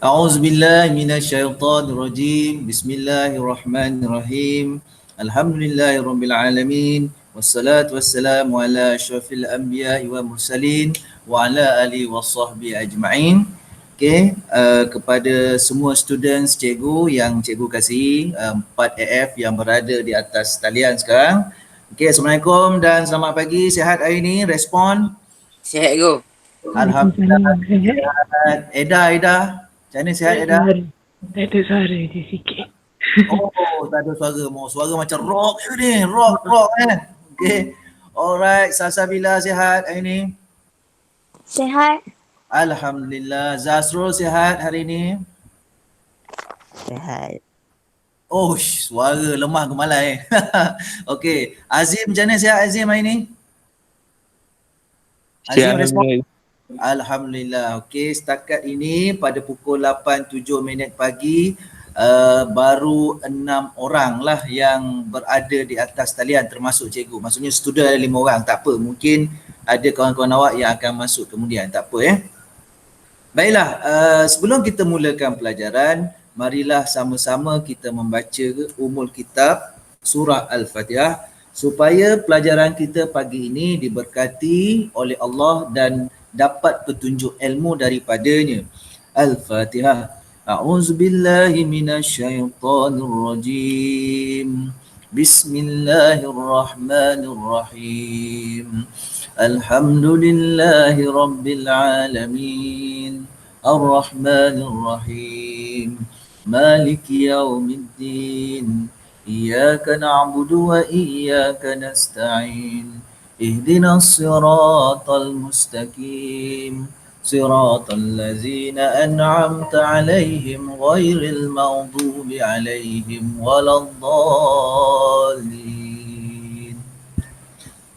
A'udzubillahi minasyaitonirrajim. Bismillahirrahmanirrahim. Alhamdulillahirabbil alamin. Wassalatu wassalamu ala asyrafil anbiya'i wal mursalin wa ala alihi washabbihi ajma'in. Okey, kepada semua students cikgu yang cikgu kasihi, 4AF yang berada di atas talian sekarang. Okey, Assalamualaikum dan selamat pagi. Sihat hari ini? Respon? Sihat go. Alhamdulillah. Sihat. Eda. Macam mana sihat Eda? Tak ada suara dia sikit. Oh, tak ada suara. Mau suara macam rock je ni. Rock kan. Okay. Alright. Salsabila sihat hari ni? Sihat. Alhamdulillah. Zasrul sihat hari ni? Sihat. Oh, suara lemah gemalai. Okay. Azim macam mana sihat Azim hari ni? Azim respon? Alhamdulillah. Okey, setakat ini pada pukul 8.07 pagi baru 6 orang lah yang berada di atas talian termasuk cikgu. Maksudnya student ada 5 orang. Tak apa, mungkin ada kawan-kawan awak yang akan masuk kemudian. Tak apa Baiklah, sebelum kita mulakan pelajaran, marilah sama-sama kita membaca Ummul Kitab surah Al-Fatihah supaya pelajaran kita pagi ini diberkati oleh Allah dan dapat petunjuk ilmu daripadanya. Al-Fatihah. A'udzubillahi minasyaitonirrajim. Bismillahirrahmanirrahim. Alhamdulillahi rabbil alamin. Ar-Rahmanir-Rahim. Maliki yaumiddin. Iyyaka na'budu wa iyyaka nasta'in. اهدنا الصراط المستقيم صراط الذين أنعمت عليهم غير المغضوب عليهم ولا الضالين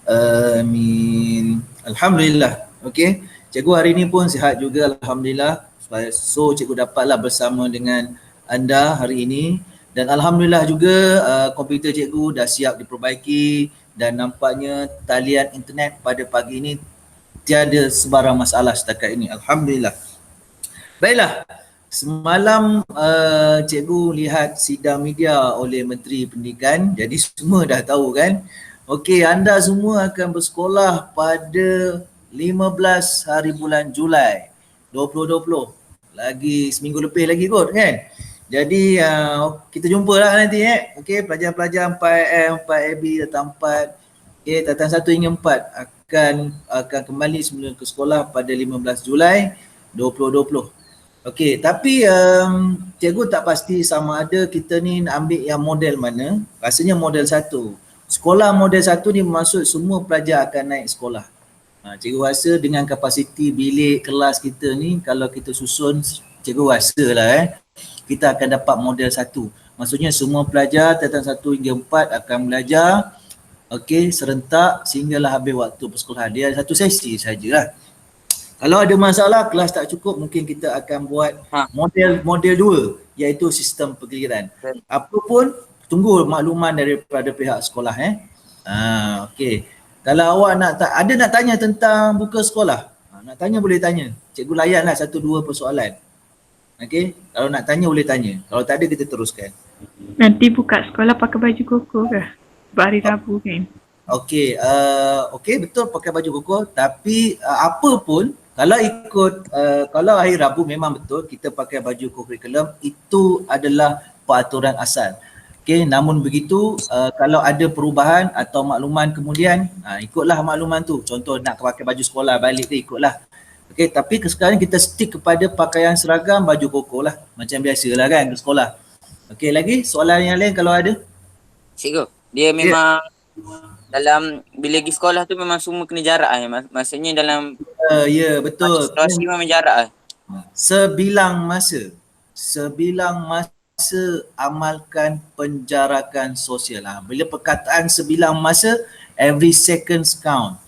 آمين. Alhamdulillah. Okey, cikgu hari ini pun sihat juga Alhamdulillah. So cikgu dapatlah bersama dengan anda hari ini dan Alhamdulillah juga komputer cikgu dah siap diperbaiki dan nampaknya talian internet pada pagi ini tiada sebarang masalah setakat ini. Alhamdulillah. Baiklah, semalam cikgu lihat sidang media oleh Menteri Pendidikan, jadi semua dah tahu kan. Okey, anda semua akan bersekolah pada 15 hari bulan Julai 2020. Lagi seminggu lebih lagi kot kan. Jadi kita jumpalah nanti Okey, pelajar-pelajar 4AM, 4AB, Datang 4, Datang 1 hingga 4 akan kembali semula ke sekolah pada 15 Julai 2020. Okey, tapi cikgu tak pasti sama ada kita ni nak ambil yang model mana. Rasanya model 1. Sekolah model 1 ni maksud semua pelajar akan naik sekolah. Cikgu rasa dengan kapasiti bilik kelas kita ni, kalau kita susun, cikgu rasa lah kita akan dapat model 1. Maksudnya semua pelajar tingkatan 1 hingga 4 akan belajar serentak sehinggalah habis waktu persekolahan. Dia ada satu sesi sajalah. Kalau ada masalah kelas tak cukup, mungkin kita akan buat model 2 iaitu sistem pergiliran. Apa pun tunggu makluman daripada pihak sekolah okey. Kalau awak nak tanya tentang buka sekolah, nak tanya boleh tanya. Cikgu layanlah 1-2 persoalan. Okey, kalau nak tanya boleh tanya. Kalau tak ada kita teruskan. Nanti buka sekolah pakai baju koko ke? Sebab hari Rabu kan? Okey, betul pakai baju koko, tapi apa pun kalau ikut kalau hari Rabu memang betul kita pakai baju kurikulum, itu adalah peraturan asal. Okey, namun begitu kalau ada perubahan atau makluman kemudian ikutlah makluman tu. Contoh nak pakai baju sekolah balik tu ikutlah. Okey, tapi sekarang kita stick kepada pakaian seragam baju koko lah. Macam biasalah kan ke sekolah. Okey, lagi soalan yang lain kalau ada? Cikgu, dia memang dalam bila pergi sekolah tu memang semua kena jarak maksudnya dalam ya betul. Situasi memang jarak Sebilang masa amalkan penjarakan sosial. Bila perkataan sebilang masa, every seconds count.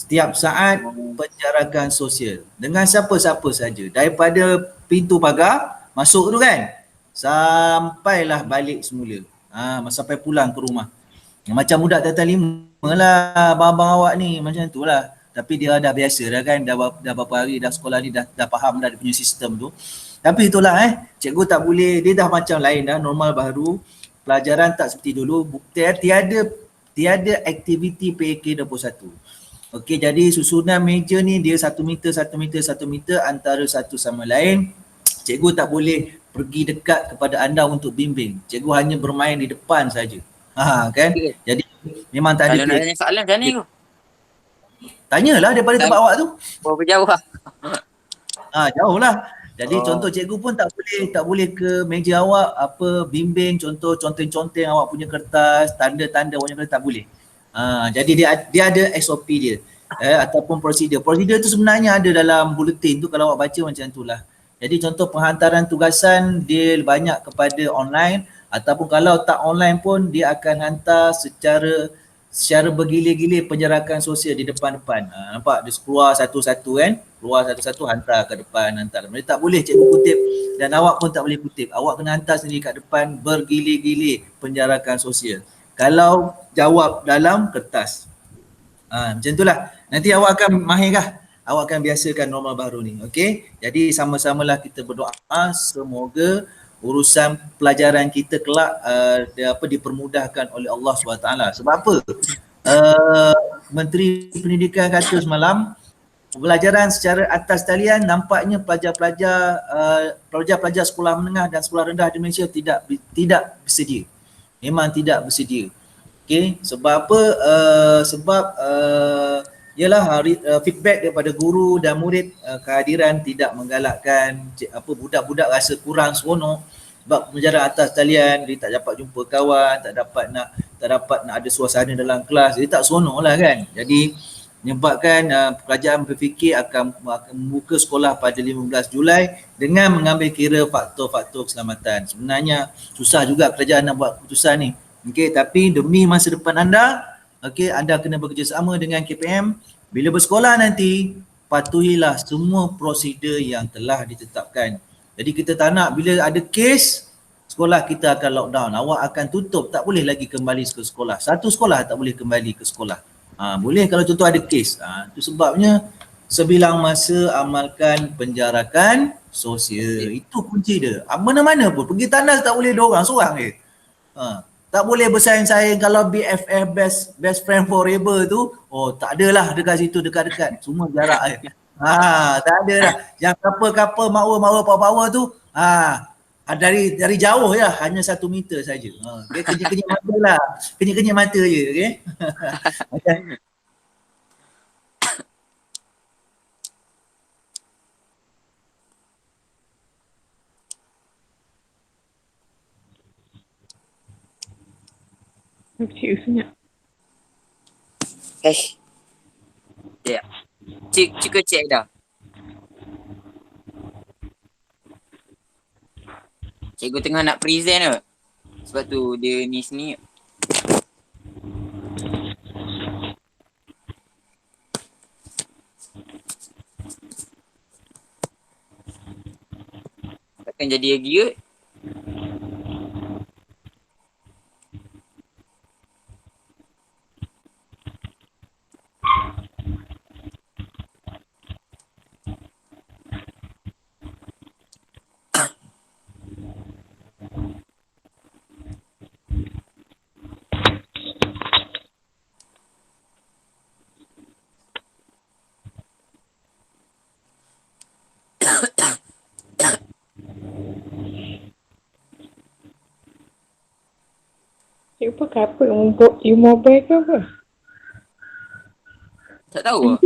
Setiap saat penjarakan sosial dengan siapa-siapa saja, daripada pintu pagar masuk tu kan sampailah balik semula, sampai pulang ke rumah. Macam budak tingkatan 5 lah abang-abang awak ni, macam tu lah. Tapi dia dah biasa dah kan, dah berapa hari dah sekolah ni, dah faham dah dia punya sistem tu. Tapi itulah cikgu tak boleh, dia dah macam lain dah, normal baru. Pelajaran tak seperti dulu. Tiada aktiviti PAK 21. Okey, jadi susunan meja ni dia 1 meter, 1 meter, 1 meter antara satu sama lain. Cikgu tak boleh pergi dekat kepada anda untuk bimbing. Cikgu hanya bermain di depan saja. Kan? Okay. Jadi memang tak ada Kalau nak tanya soalan macam ni tu. Tanyalah daripada tempat awak tu. Berapa jauh lah. Jauh lah. Jadi contoh cikgu pun tak boleh ke meja awak bimbing, contoh conteng-conteng awak punya kertas, tanda-tanda awak punya kertas, tak boleh. Jadi dia ada SOP dia ataupun prosedur. Prosedur tu sebenarnya ada dalam bulletin tu, kalau awak baca macam itulah. Jadi contoh penghantaran tugasan dia banyak kepada online, ataupun kalau tak online pun dia akan hantar secara bergilir-gilir penjarakan sosial di depan-depan. Nampak dia keluar satu-satu kan, keluar satu-satu hantar ke depan, hantar. Dia tak boleh cikgu kutip dan awak pun tak boleh kutip. Awak kena hantar sendiri kat depan bergilir-gilir penjarakan sosial. Kalau jawab dalam kertas. Macam itulah. Nanti awak akan mahir kah? Awak akan biasakan normal baru ni. Okey? Jadi sama-samalah kita berdoa semoga urusan pelajaran kita kelak dipermudahkan oleh Allah SWT. Sebab apa? Menteri Pendidikan kata semalam, pelajaran secara atas talian nampaknya pelajar-pelajar sekolah menengah dan sekolah rendah di Malaysia tidak bersedia. Memang tidak bersedia. Okey, sebab apa? Ialah feedback daripada guru dan murid, kehadiran tidak menggalakkan budak-budak rasa kurang seronok sebab pelajaran atas talian, dia tak dapat jumpa kawan, tak dapat nak ada suasana dalam kelas, dia tak seronok lah kan. Jadi menyebabkan kerajaan berfikir akan membuka sekolah pada 15 Julai dengan mengambil kira faktor-faktor keselamatan. Sebenarnya susah juga kerajaan nak buat keputusan ni. Okey, tapi demi masa depan anda, okey, anda kena bekerjasama dengan KPM. Bila bersekolah nanti, patuhilah semua prosedur yang telah ditetapkan. Jadi kita tak nak bila ada kes, sekolah kita akan lockdown. Awak akan tutup, tak boleh lagi kembali ke sekolah. Satu sekolah tak boleh kembali ke sekolah. Boleh kalau contoh ada kes. Itu sebabnya sebilang masa amalkan penjarakan sosial. Itu kunci dia. Mana-mana pun. Pergi tandas tak boleh 2 orang, seorang je. Tak boleh bersaing-saing kalau BFF best friend forever tu. Tak adalah dekat situ, dekat-dekat. Semua jarak je. Tak ada lah. Yang couple mawa power tu, dari jauh ya, hanya 1 meter saja. Okay, kenyit-kenyit mata lah. Kenyit-kenyit mata je, okey. Okay. Cikgu senyap. Ya. Cikgu cek dah. Cikgu tengah nak present ke? Sebab tu dia ni sini. Takkan jadi lagi ke? Cikgu pakai apa? Mobile ke apa? Tak tahu lah.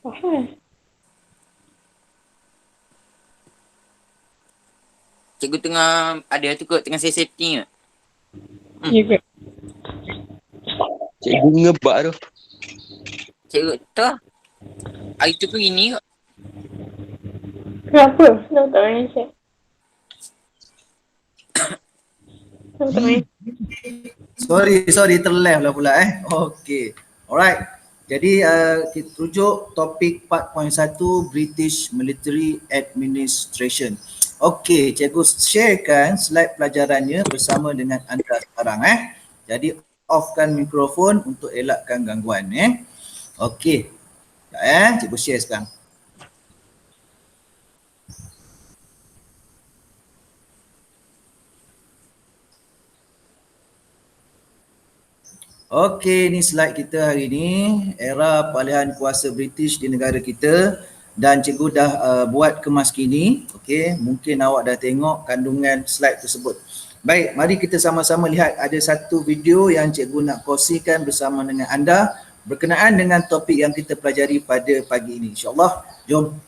Faham? Cikgu tengah ada tu kot, tengah setting ke? Ya ke? Cikgu ngebak tu. Cikgu tu lah. Hari tu pun gini kot. Kenapa? Kenapa tak main chat? Kenapa tak main? Sorry terleft lah pula Okey. Alright. Jadi kita rujuk topik 4.1 British Military Administration. Okey, cikgu sharekan slide pelajarannya bersama dengan anda sekarang Jadi offkan mikrofon untuk elakkan gangguan Okey. Cikgu share sekarang. Okey, ni slide kita hari ni, era peralihan kuasa British di negara kita, dan cikgu dah buat kemas kini. Okey, mungkin awak dah tengok kandungan slide tersebut. Baik, mari kita sama-sama lihat ada satu video yang cikgu nak kongsikan bersama dengan anda berkenaan dengan topik yang kita pelajari pada pagi ini. InsyaAllah, jom.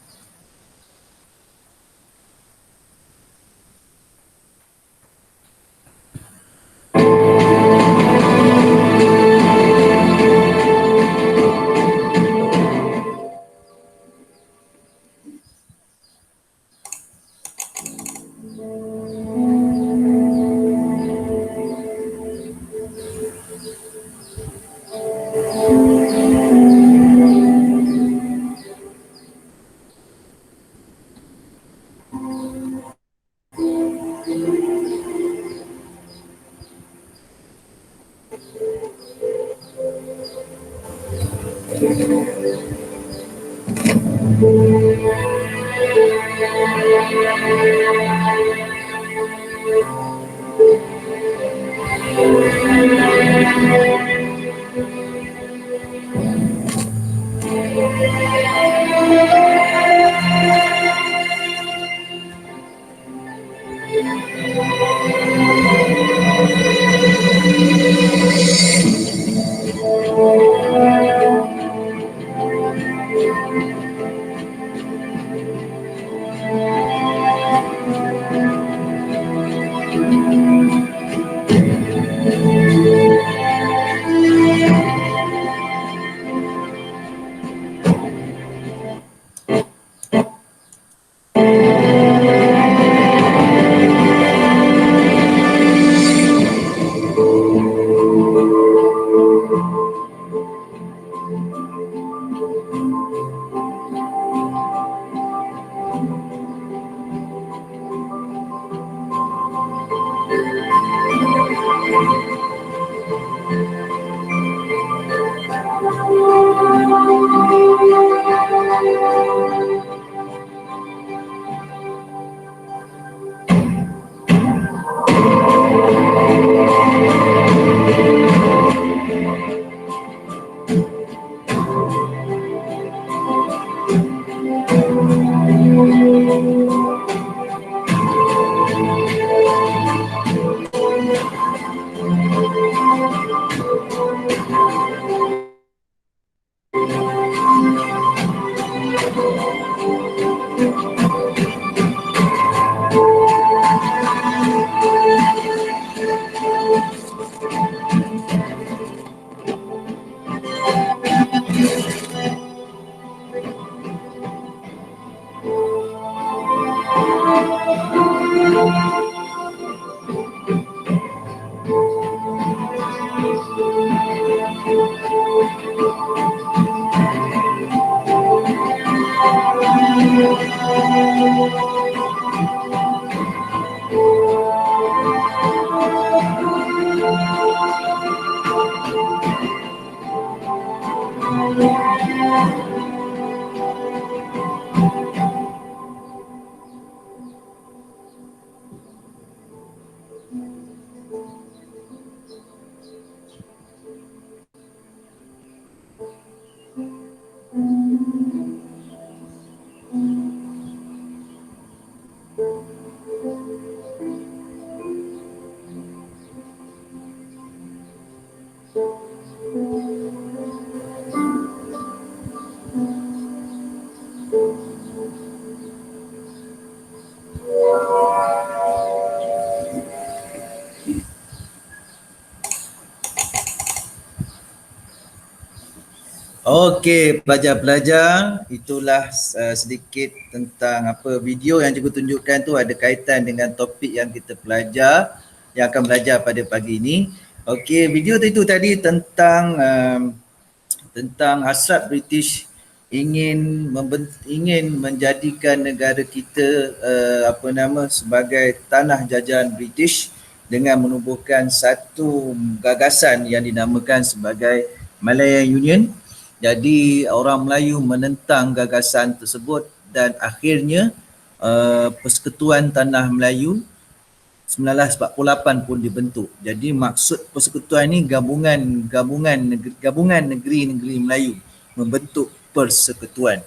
Okey, pelajar-pelajar, itulah sedikit tentang apa video yang cikgu tunjukkan tu ada kaitan dengan topik yang kita belajar, yang akan belajar pada pagi ini. Okey, video itu tadi tentang hasrat British ingin menjadikan negara kita sebagai tanah jajahan British dengan menubuhkan satu gagasan yang dinamakan sebagai Malayan Union. Jadi orang Melayu menentang gagasan tersebut dan akhirnya Persekutuan Tanah Melayu 1948 pun dibentuk. Jadi maksud persekutuan ini gabungan negeri-negeri Melayu membentuk persekutuan.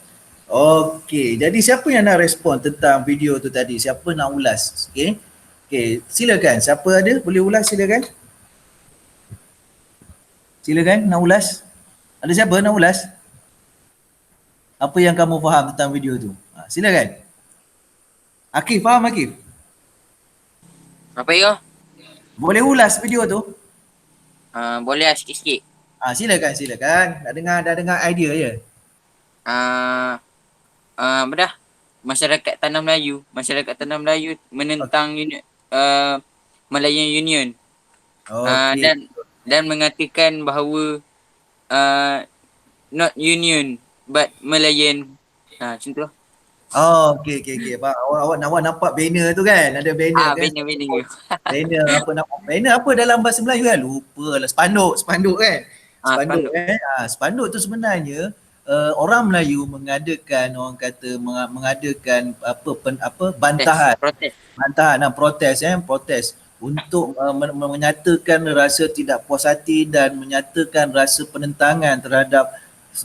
Okey, jadi siapa yang nak respon tentang video tu tadi? Siapa nak ulas? Okey, silakan. Siapa ada? Boleh ulas silakan. Silakan nak ulas. Ada siapa nak ulas? Apa yang kamu faham tentang video tu? Silakan. Akif, faham Akif? Apa ya? Boleh ulas video tu? Boleh lah sikit-sikit. Silakan. Dah dengar idea ya? Apa dah? Masyarakat Tanah Melayu menentang Malayan Union. Okay. Dan mengatakan bahawa not union but Malayan. Macam tu lah. Okey. Awak nampak banner tu kan? Ada banner kan? Banner. Banner apa dalam bahasa Melayu kan? Lupa lah. Spanduk kan? Spanduk. Spanduk tu sebenarnya orang Melayu mengadakan bantahan. Protes untuk menyatakan rasa tidak puas hati dan menyatakan rasa penentangan terhadap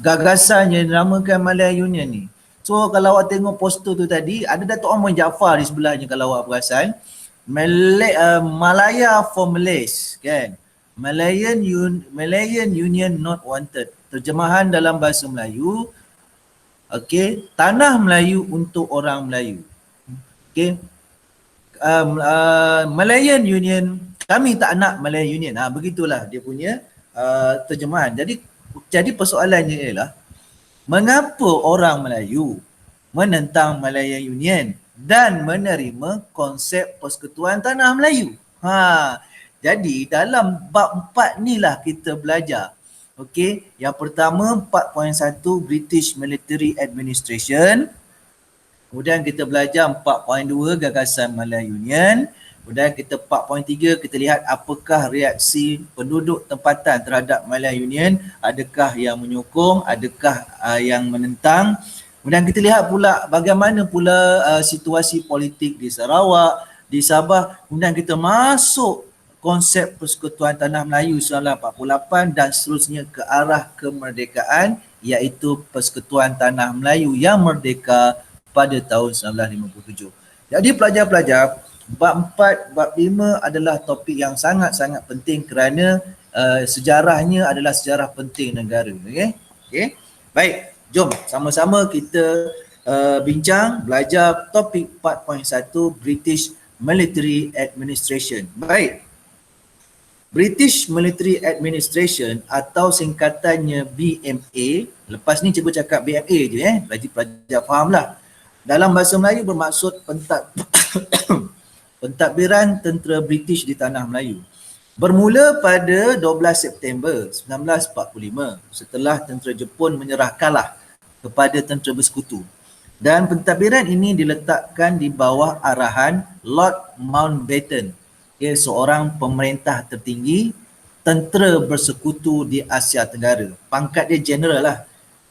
gagasan yang dinamakan Malayan Union ni. So kalau awak tengok poster tu tadi, ada Datuk Ahmad Jaafar di sebelahnya kalau awak perasan. Malaya for Malays kan. Malayan Union not wanted. Terjemahan dalam bahasa Melayu, okey, tanah Melayu untuk orang Melayu. Okey. Malayan Union, kami tak nak Malayan Union. Begitulah dia punya terjemahan. Jadi persoalannya ialah mengapa orang Melayu menentang Malayan Union dan menerima konsep Persekutuan Tanah Melayu? Jadi dalam bab 4 ni lah kita belajar. Okey, yang pertama 4.1 British Military Administration. Kemudian kita belajar 4.2 gagasan Malayan Union. Kemudian kita 4.3 kita lihat apakah reaksi penduduk tempatan terhadap Malayan Union, adakah yang menyokong, adakah yang menentang. Kemudian kita lihat pula bagaimana pula situasi politik di Sarawak, di Sabah. Kemudian kita masuk konsep Persekutuan Tanah Melayu 1948 dan seterusnya ke arah kemerdekaan, iaitu Persekutuan Tanah Melayu yang merdeka pada tahun 1957. Jadi pelajar-pelajar, bab 4, bab 5 adalah topik yang sangat-sangat penting kerana sejarahnya adalah sejarah penting negara. Okey. Baik, jom sama-sama kita belajar topik 4.1 British Military Administration. Baik. British Military Administration atau singkatannya BMA. Lepas ni cikgu cakap BMA je pelajar fahamlah. Dalam bahasa Melayu bermaksud pentadbiran tentera British di Tanah Melayu. Bermula pada 12 September 1945 setelah tentera Jepun menyerah kalah kepada tentera bersekutu. Dan pentadbiran ini diletakkan di bawah arahan Lord Mountbatten, seorang pemerintah tertinggi tentera bersekutu di Asia Tenggara. Pangkat dia general lah.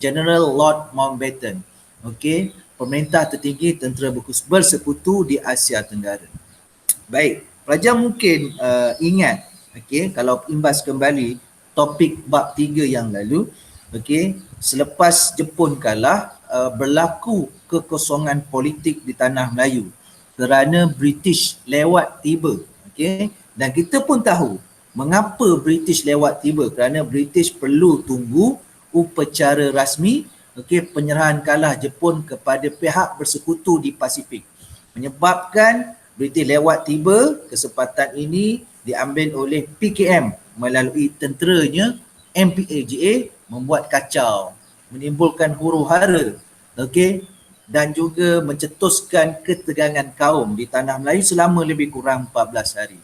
General Lord Mountbatten. Okey, pemerintah tertinggi tentera bersekutu di Asia Tenggara. Baik, pelajar mungkin ingat, kalau imbas kembali topik bab 3 yang lalu, selepas Jepun kalah, berlaku kekosongan politik di Tanah Melayu kerana British lewat tiba. Dan kita pun tahu mengapa British lewat tiba, kerana British perlu tunggu upacara rasmi penyerahan kalah Jepun kepada pihak bersekutu di Pasifik, menyebabkan British lewat tiba. Kesempatan ini diambil oleh PKM melalui tenteranya MPAGA, membuat kacau, menimbulkan huru-hara, dan juga mencetuskan ketegangan kaum di Tanah Melayu selama lebih kurang 14 hari.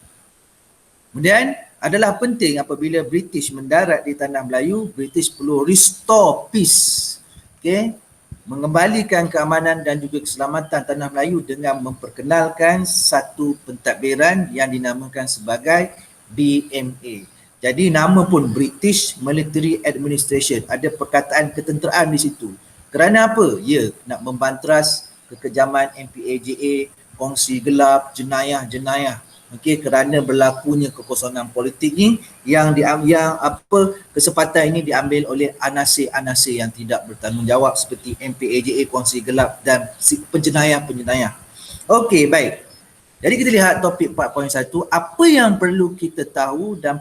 Kemudian adalah penting apabila British mendarat di Tanah Melayu, British perlu restore peace okey, mengembalikan keamanan dan juga keselamatan tanah Melayu dengan memperkenalkan satu pentadbiran yang dinamakan sebagai BMA. Jadi nama pun British Military Administration, ada perkataan ketenteraan di situ. Kerana apa? Ya, nak membantras kekejaman MPAJA, kongsi gelap, jenayah-jenayah. Okey, kerana berlakunya kekosongan politik ni yang kesempatan ini diambil oleh anasir-anasir yang tidak bertanggungjawab seperti MPAJA, kongsi gelap dan penjenayah-penjenayah. Okey, baik. Jadi kita lihat topik 4.1, apa yang perlu kita tahu dan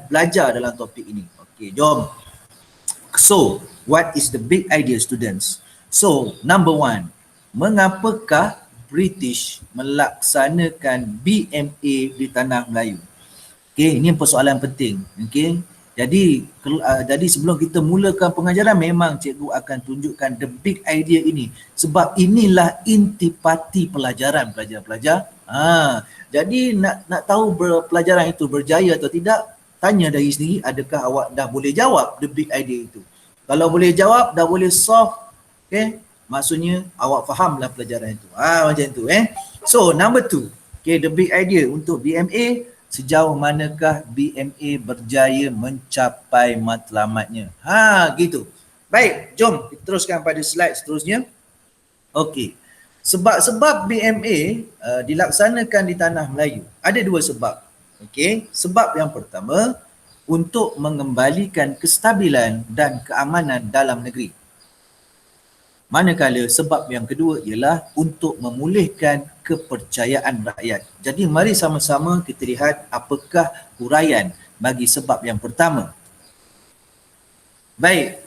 belajar dalam topik ini. Okey, jom. So, what is the big idea, students? So, number one, mengapakah British melaksanakan BMA di tanah Melayu? Okey, ini persoalan penting. Okey. Jadi sebelum kita mulakan pengajaran, memang cikgu akan tunjukkan the big idea ini sebab inilah intipati pelajaran pelajar-pelajar. Jadi nak tahu pelajaran itu berjaya atau tidak, tanya dari sendiri, adakah awak dah boleh jawab the big idea itu. Kalau boleh jawab, dah boleh solve, okey, maksudnya awak fahamlah pelajaran itu. Macam tu So number 2, okay, the big idea untuk BMA, sejauh manakah BMA berjaya mencapai matlamatnya. Gitu. Baik, jom kita teruskan pada slide seterusnya. Okey. Sebab-sebab BMA dilaksanakan di tanah Melayu, ada 2 sebab. Okey, sebab yang pertama untuk mengembalikan kestabilan dan keamanan dalam negeri. Manakala sebab yang kedua ialah untuk memulihkan kepercayaan rakyat. Jadi mari sama-sama kita lihat apakah huraian bagi sebab yang pertama. Baik,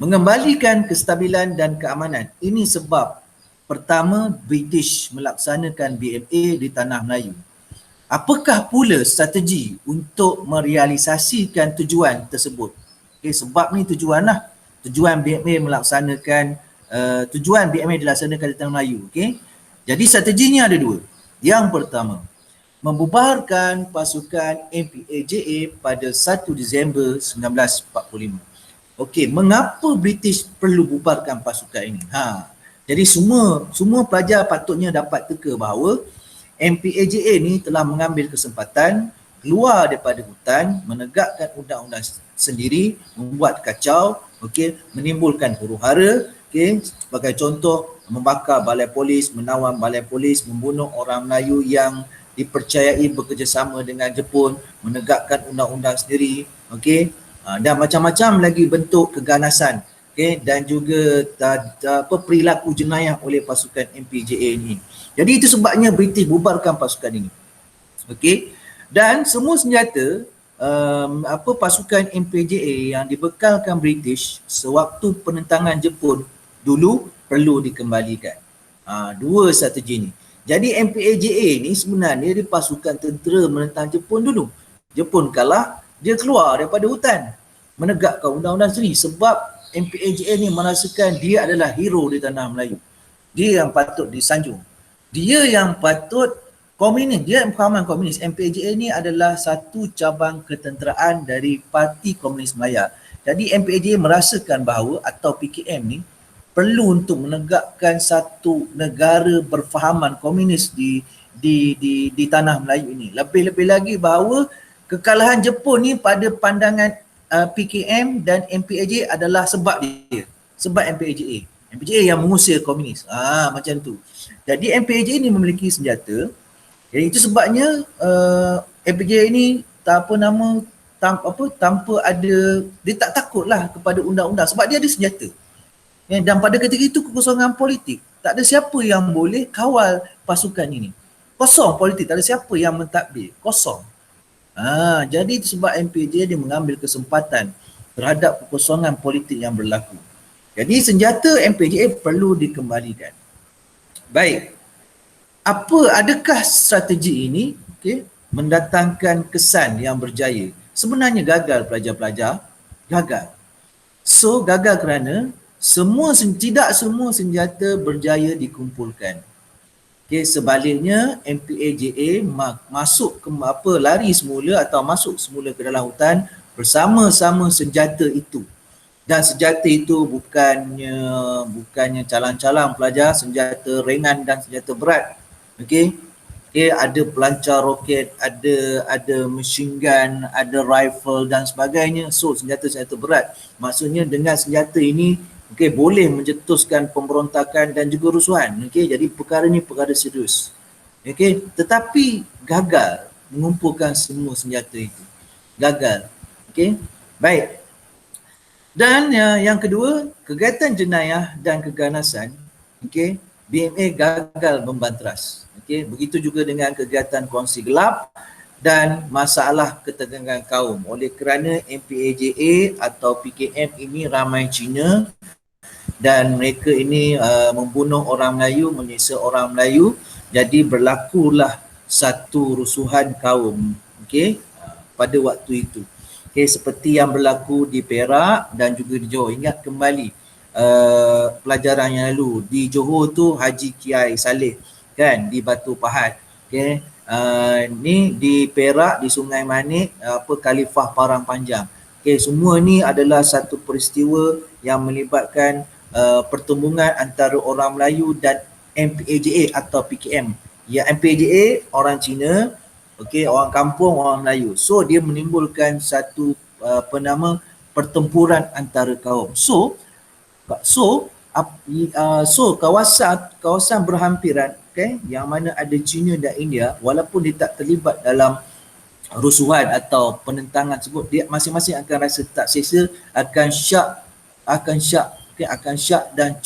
mengembalikan kestabilan dan keamanan. Ini sebab pertama British melaksanakan BMA di tanah Melayu. Apakah pula strategi untuk merealisasikan tujuan tersebut? Okay, sebab ni tujuan lah. Tujuan BMA melaksanakan dilaksanakan di tanah Melayu. Okay? Jadi strateginya ada 2. Yang pertama, membubarkan pasukan MPAJA pada 1 Disember 1945. Okey, mengapa British perlu bubarkan pasukan ini? Jadi semua pelajar patutnya dapat teka bahawa MPAJA ni telah mengambil kesempatan keluar daripada hutan, menegakkan undang-undang sendiri, membuat kacau, okey, menimbulkan huru-hara, okey, sebagai contoh membakar balai polis, menawan balai polis, membunuh orang Melayu yang dipercayai bekerjasama dengan Jepun, menegakkan undang-undang sendiri, okey, dan macam-macam lagi bentuk keganasan, okey, dan juga perilaku jenayah oleh pasukan MPJA ini. Jadi itu sebabnya British bubarkan pasukan ini. Okey. Dan semua senjata pasukan MPJA yang dibekalkan British sewaktu penentangan Jepun dulu perlu dikembalikan. 2 strategi ni. Jadi MPAJA ni sebenarnya dia pasukan tentera menentang Jepun dulu. Jepun kalah, dia keluar daripada hutan, menegakkan undang-undang sendiri sebab MPAJA ni merasakan dia adalah hero di tanah Melayu. Dia yang patut disanjung. Dia yang patut komunis, dia pahaman komunis. MPAJA ni adalah satu cabang ketenteraan dari Parti Komunis Malaya. Jadi MPAJA merasakan bahawa atau PKM ni perlu untuk menegakkan satu negara berfahaman komunis di tanah Melayu ini. Lebih-lebih lagi bahawa kekalahan Jepun ni pada pandangan PKM dan MPAJA adalah sebab dia. Sebab MPAJA. MPAJA yang mengusir komunis. Macam tu. Jadi MPAJA ni memiliki senjata. Jadi itu sebabnya MPAJA ni tanpa ada, dia tak takutlah kepada undang-undang sebab dia ada senjata. Dan pada ketika itu kekosongan politik. Tak ada siapa yang boleh kawal pasukan ini. Kosong politik, tak ada siapa yang mentadbir. Kosong. Jadi itu sebab MPAJA dia mengambil kesempatan terhadap kekosongan politik yang berlaku. Jadi senjata MPAJA perlu dikembalikan. Baik. Adakah strategi ini mendatangkan kesan yang berjaya? Sebenarnya gagal pelajar-pelajar. Gagal. So gagal kerana tidak semua senjata berjaya dikumpulkan. Sebaliknya MPAJA masuk lari semula atau masuk semula ke dalam hutan bersama-sama senjata itu. Dan senjata itu bukannya calang-calang pelajar, senjata ringan dan senjata berat. Okey. Okey, ada pelancar roket, ada machine gun, ada rifle dan sebagainya. So senjata-senjata berat. Maksudnya dengan senjata ini boleh mencetuskan pemberontakan dan juga rusuhan. Jadi perkara ni perkara serius. Tetapi gagal mengumpulkan semua senjata itu. Gagal. Baik. Dan yang kedua, kegiatan jenayah dan keganasan, BMA gagal membanteras. Begitu juga dengan kegiatan kongsi gelap dan masalah ketegangan kaum. Oleh kerana MPAJA atau PKM ini ramai Cina dan mereka ini membunuh orang Melayu, menyiksa orang Melayu, jadi berlakulah satu rusuhan kaum pada waktu itu. Seperti yang berlaku di Perak dan juga di Johor. Ingat kembali pelajaran yang lalu di Johor tu Haji Kiai Saleh kan di Batu Pahat. Ni di Perak di Sungai Manik Khalifah Parang Panjang. Semua ni adalah satu peristiwa yang melibatkan pertumbungan antara orang Melayu dan MPAJA atau PKM. Ya, MPAJA orang Cina, orang kampung, orang Melayu. So dia menimbulkan satu pertempuran antara kaum. So kawasan berhampiran yang mana ada China dan India, walaupun dia tak terlibat dalam rusuhan atau penentangan tersebut, dia masing-masing akan rasa tak selesa, akan syak dan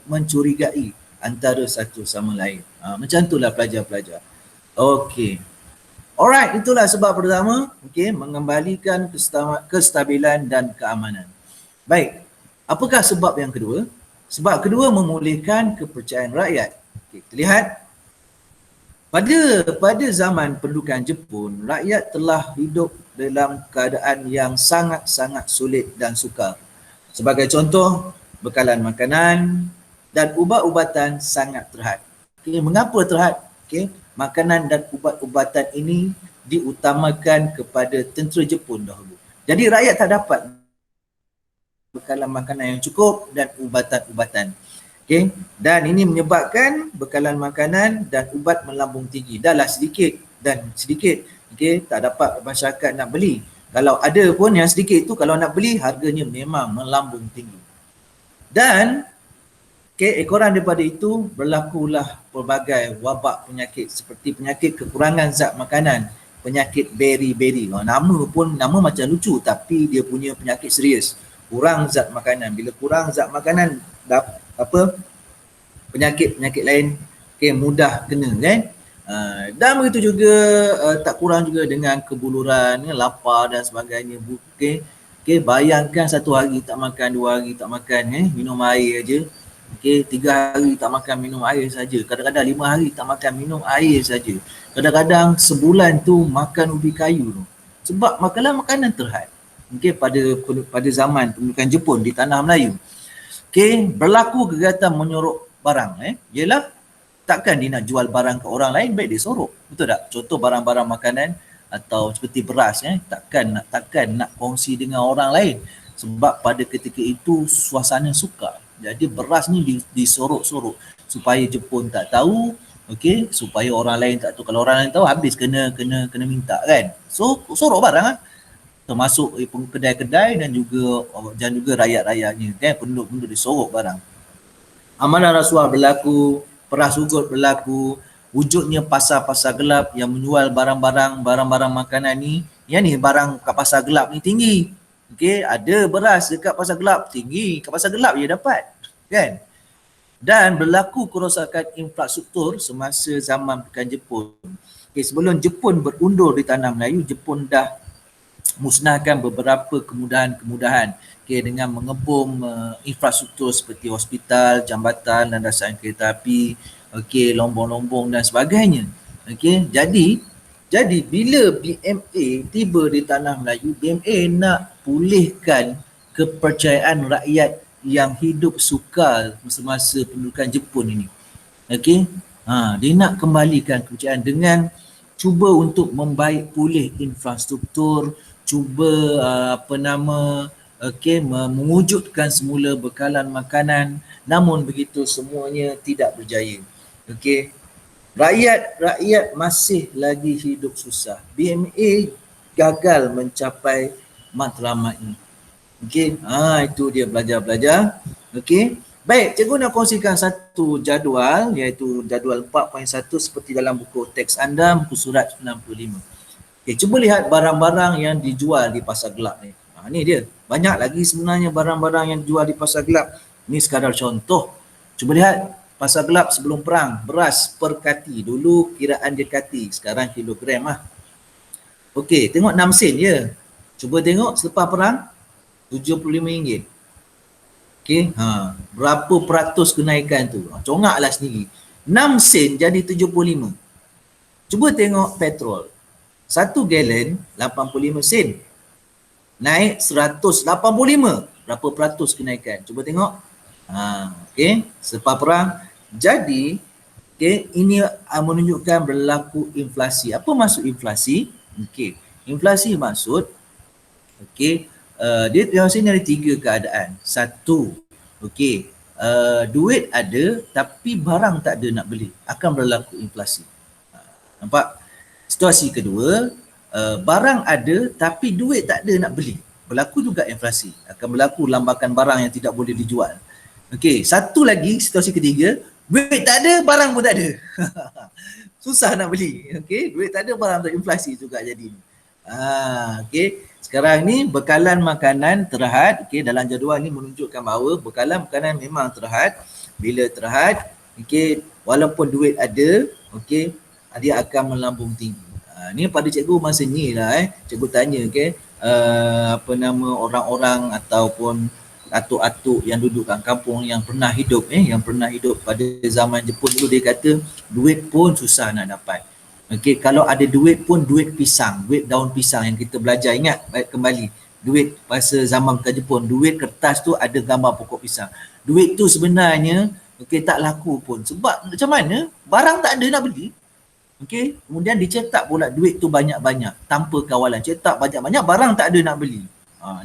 mencurigai antara satu sama lain. Macam itulah pelajar-pelajar. Okey. Alright, itulah sebab pertama, mengembalikan kestabilan dan keamanan. Baik. Apakah sebab yang kedua? Sebab kedua, memulihkan kepercayaan rakyat. Kita lihat pada zaman pendudukan Jepun, rakyat telah hidup dalam keadaan yang sangat-sangat sulit dan sukar. Sebagai contoh, bekalan makanan dan ubat-ubatan sangat terhad. Mengapa terhad? Makanan dan ubat-ubatan ini diutamakan kepada tentera Jepun dahulu. Jadi rakyat tak dapat bekalan makanan yang cukup dan ubatan-ubatan. Dan ini menyebabkan bekalan makanan dan ubat melambung tinggi. Dahlah sedikit dan sedikit. Tak dapat masyarakat nak beli. Kalau ada pun yang sedikit itu, kalau nak beli, harganya memang melambung tinggi. Dan ekoran daripada itu berlakulah pelbagai wabak penyakit seperti penyakit kekurangan zat makanan, penyakit beri-beri. Nama macam lucu tapi dia punya penyakit serius. Kurang zat makanan. Bila kurang zat makanan, penyakit-penyakit lain mudah kena kan. Dan begitu juga tak kurang juga dengan kebuluran, lapar dan sebagainya. Bayangkan satu hari tak makan, 2 hari tak makan, minum air aja. 3 hari tak makan, minum air saja. Kadang-kadang 5 hari tak makan, minum air saja. Kadang-kadang sebulan tu makan ubi kayu tu. Sebab makanan terhad. Pada zaman pendudukan Jepun di tanah Melayu. Berlaku kegiatan menyorok barang. Ialah takkan dia nak jual barang ke orang lain, baik dia sorok. Betul tak? Contoh barang-barang makanan atau seperti beras, takkan nak kongsi dengan orang lain. Sebab pada ketika itu suasana sukar. Jadi beras ni disorok-sorok supaya Jepun tak tahu, supaya orang lain tak tahu. Kalau orang lain tahu, habis kena minta kan. So sorok barang termasuk kedai-kedai dan juga rakyat-rakyatnya penduduk-penduduk disorok barang. Amanah rasuah berlaku, peras ugut berlaku, wujudnya pasar-pasar gelap yang menjual barang-barang makanan ni. Yang ni barang kat pasar gelap ni tinggi. Ada beras dekat pasar gelap tinggi, kat pasar gelap je dapat. Kan? Dan berlaku kerosakan infrastruktur semasa zaman pendudukan Jepun. Sebelum Jepun berundur di tanah Melayu, Jepun dah musnahkan beberapa kemudahan-kemudahan dengan mengebom infrastruktur seperti hospital, jambatan, landasan kereta api, lombong-lombong dan sebagainya. Jadi bila BMA tiba di tanah Melayu, BMA nak pulihkan kepercayaan rakyat yang hidup sukar semasa pendudukan Jepun ini. Dia nak kembalikan kepercayaan dengan cuba untuk membaik pulih infrastruktur, cuba okey, mewujudkan semula bekalan makanan, namun begitu semuanya tidak berjaya. Okey, rakyat masih lagi hidup susah. BMA gagal mencapai matlamat ini. Okey, itu dia belajar. Okey. Baik, cikgu nak kongsikan satu jadual iaitu jadual 4.1 seperti dalam buku teks anda, muka surat 95. Okey, cuba lihat barang-barang yang dijual di pasar gelap ni. Ni dia. Banyak lagi sebenarnya barang-barang yang dijual di pasar gelap. Ni sekadar contoh. Cuba lihat pasar gelap sebelum perang, beras per kati. Dulu kiraan dia kati, sekarang kilogram lah. Okey, tengok 6 sen je. Cuba tengok selepas perang RM75. Okey, berapa peratus kenaikan tu? Congaklah sendiri. 6 sen jadi 75. Cuba tengok petrol. 1 galen 85 sen. Naik 185. Berapa peratus kenaikan? Cuba tengok. Okey, selepas perang. Jadi, okey, ini menunjukkan berlaku inflasi. Apa maksud inflasi? Okey, inflasi maksud okey, dia sini ada 3 keadaan. Satu, okey, duit ada tapi barang tak ada nak beli, akan berlaku inflasi. Nampak? Situasi kedua, barang ada tapi duit tak ada nak beli, berlaku juga inflasi, akan berlaku lambakan barang yang tidak boleh dijual. Okey, satu lagi situasi ketiga, duit tak ada, barang pun tak ada. Susah nak beli. Okey, duit tak ada, barang tak ada, inflasi juga jadi. Okey. Sekarang ni bekalan makanan terhad, okey, dalam jadual ni menunjukkan bahawa bekalan makanan memang terhad. Bila terhad, okey, walaupun duit ada, okey, dia akan melambung tinggi. Ni pada cikgu masa ni lah cikgu tanya, okey, apa nama orang-orang ataupun atuk-atuk yang duduk kat kampung yang pernah hidup pada zaman Jepun dulu, dia kata duit pun susah nak dapat. Okey, kalau ada duit pun duit pisang, duit daun pisang yang kita belajar, ingat baik kembali. Duit masa zaman ke Jepun, duit kertas tu ada gambar pokok pisang. Duit tu sebenarnya okey tak laku pun. Sebab macam mana? Barang tak ada nak beli. Okey, kemudian dicetak pula duit tu banyak-banyak tanpa kawalan. Cetak banyak-banyak, barang tak ada nak beli.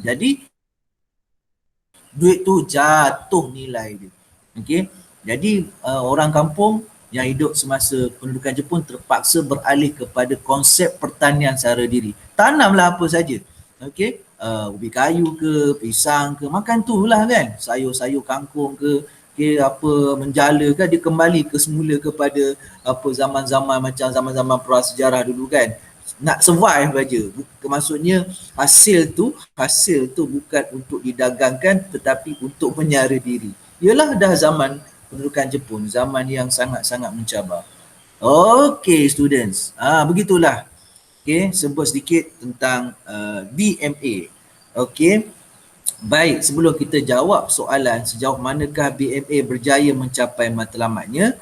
Jadi duit tu jatuh nilai dia. Okey. Jadi orang kampung yang hidup semasa pendudukan Jepun terpaksa beralih kepada konsep pertanian secara diri. Tanamlah apa saja. Okey, ubi kayu ke, pisang ke, makan tu lah kan. Sayur-sayur kangkung ke, okey, apa menjala ke, dia kembali ke semula kepada apa zaman-zaman macam zaman-zaman prasejarah dulu kan. Nak survive saja. Maksudnya hasil tu bukan untuk didagangkan tetapi untuk menyara diri. Ialah dah zaman pendudukan Jepun, zaman yang sangat-sangat mencabar. Okey students, begitulah. Okey, sebut sedikit tentang BMA. Okey. Baik, sebelum kita jawab soalan sejauh manakah BMA berjaya mencapai matlamatnya,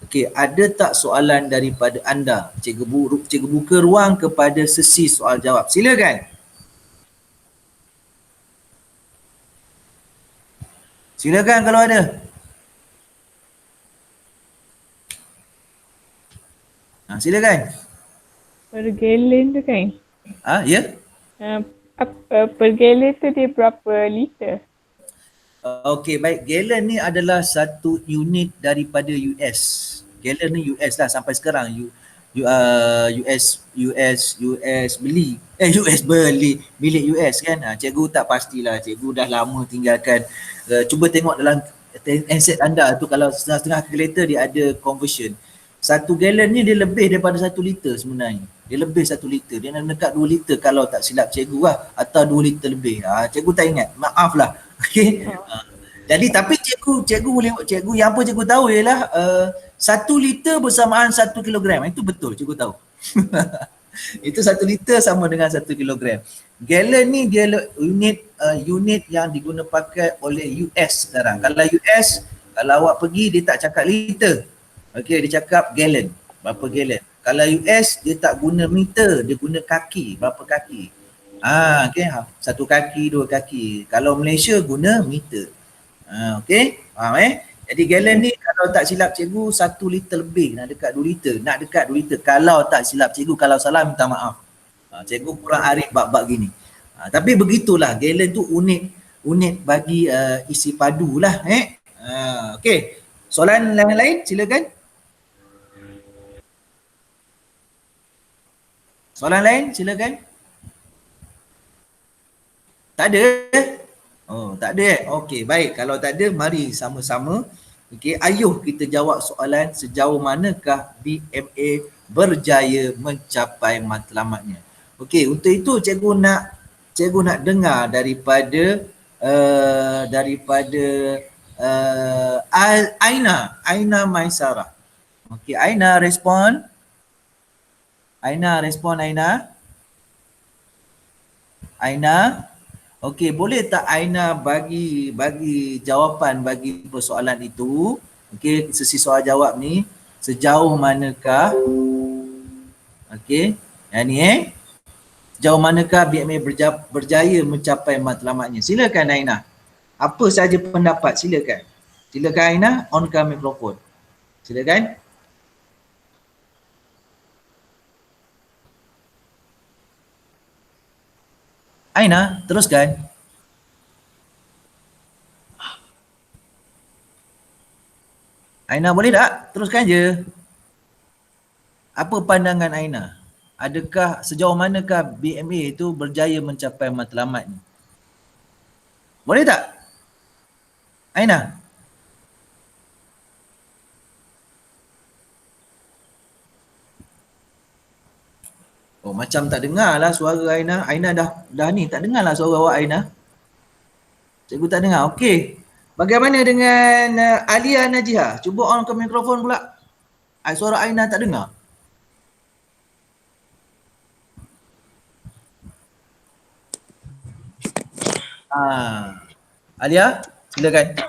okey, ada tak soalan daripada anda? Cikgu buka ruang kepada sesi soal jawab. Silakan. Silakan kalau ada. Silakan. Per gallon tu kan? Ya? Per gallon tu dia berapa liter? Okey, baik. Gallon ni adalah satu unit daripada US. Gallon ni US lah sampai sekarang. US beli. Milik US kan. Cikgu tak pastilah. Cikgu dah lama tinggalkan. Cuba tengok dalam handset anda tu, kalau setengah-setengah kalkulator dia ada conversion. 1 gallon ni dia lebih daripada 1 liter sebenarnya. Dia lebih 1 liter. Dia nak dekat 2 liter kalau tak silap cikgu lah. Atau 2 liter lebih. Cikgu tak ingat. Maaf lah. Okay. Jadi tapi cikgu boleh, yang apa cikgu tahu ialah 1 liter bersamaan 1 kilogram. Itu betul cikgu tahu. Itu 1 liter sama dengan 1 kilogram. Gallon ni dia unit yang diguna pakai oleh US sekarang. Kalau US, kalau awak pergi dia tak cakap liter. Okey, dia cakap gallon. Berapa gallon? Kalau US dia tak guna meter, dia guna kaki. Berapa kaki? Okey, 1 kaki, 2 kaki. Kalau Malaysia guna meter. Okey, faham Jadi gallon ni kalau tak silap cikgu 1 liter lebih, nak dekat 2 liter. Nak dekat 2 liter kalau tak silap cikgu, kalau salah minta maaf. Cikgu kurang arif bab-bab gini. Tapi begitulah, gallon tu unit unit bagi isi padu lah. Okey. Soalan lain silakan. Soalan lain silakan. Tak ada? Oh, tak ada. Okey, baik. Kalau tak ada, mari sama-sama. Okey, ayuh kita jawab soalan sejauh manakah BMA berjaya mencapai matlamatnya. Okey, untuk itu cikgu nak dengar daripada Aina Maisarah. Okey, Aina respon. Aina. Okey, boleh tak Aina bagi jawapan bagi persoalan itu? Okey, sesi soal jawab ni sejauh manakah okey, yang ni sejauh manakah BMA berjaya mencapai matlamatnya? Silakan Aina. Apa saja pendapat? Silakan. Silakan Aina, onkan mikrofon. Silakan. Aina, teruskan. Aina boleh tak? Teruskan je. Apa pandangan Aina? Adakah sejauh manakah BMA itu berjaya mencapai matlamat ni? Boleh tak? Aina? Oh, macam tak dengar lah suara Aina. Aina dah ni tak dengar lah suara awak Aina. Cikgu tak dengar. Okey. Bagaimana dengan Alia Najiha? Cuba on ke mikrofon pula. Suara Aina tak dengar. Alia, silakan.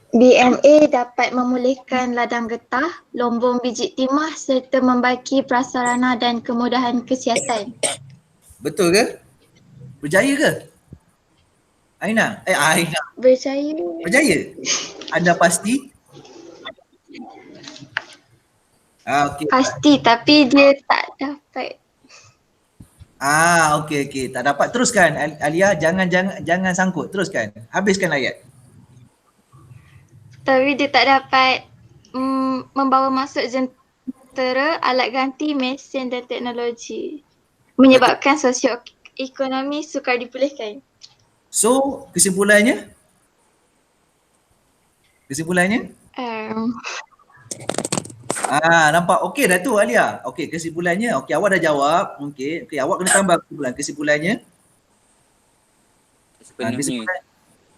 BMA dapat memulihkan ladang getah, lombong biji timah serta membaki prasarana dan kemudahan kesihatan. Betul ke? Berjaya ke? Aina? Aina. Berjaya. Berjaya? Anda pasti? Okey. Pasti, tapi dia tak dapat. Okey. Tak dapat. Teruskan Alia, jangan sangkut. Teruskan. Habiskan ayat. Tapi dia tak dapat membawa masuk jentera, alat ganti, mesin dan teknologi. Menyebabkan sosioekonomi sukar dipulihkan. So, kesimpulannya? Nampak okey dah tu Alia. Okey, kesimpulannya. Okey, awak dah jawab. Okey, awak kena tambah kesimpulannya.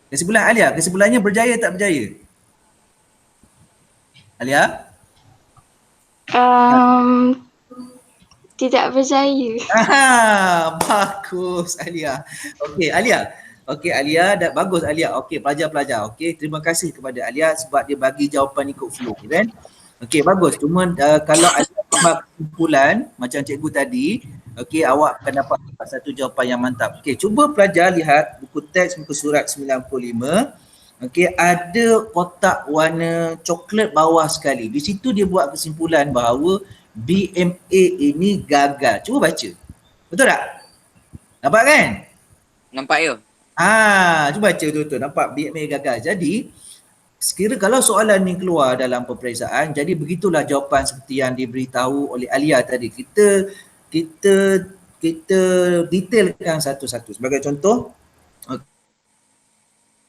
Kesimpulan Alia, kesimpulannya berjaya tak berjaya? Alia? Tidak berjaya. Bagus Alia. Okey Alia, dah bagus Alia. Okey, pelajar-pelajar. Okey, terima kasih kepada Alia sebab dia bagi jawapan ikut flow, kan? Okey, bagus. Cuma kalau ada tambah kesimpulan macam cikgu tadi, okey, awak akan dapat satu jawapan yang mantap. Okey, cuba pelajar lihat buku teks muka surat 95. Okey, ada kotak warna coklat bawah sekali. Di situ dia buat kesimpulan bahawa BMA ini gagal. Cuba baca. Betul tak? Nampak kan? Nampak ya? Cuba baca betul-betul. Nampak BMA gagal. Jadi, sekira kalau soalan ni keluar dalam peperiksaan, jadi begitulah jawapan seperti yang diberitahu oleh Alia tadi. Kita detailkan satu-satu. Sebagai contoh,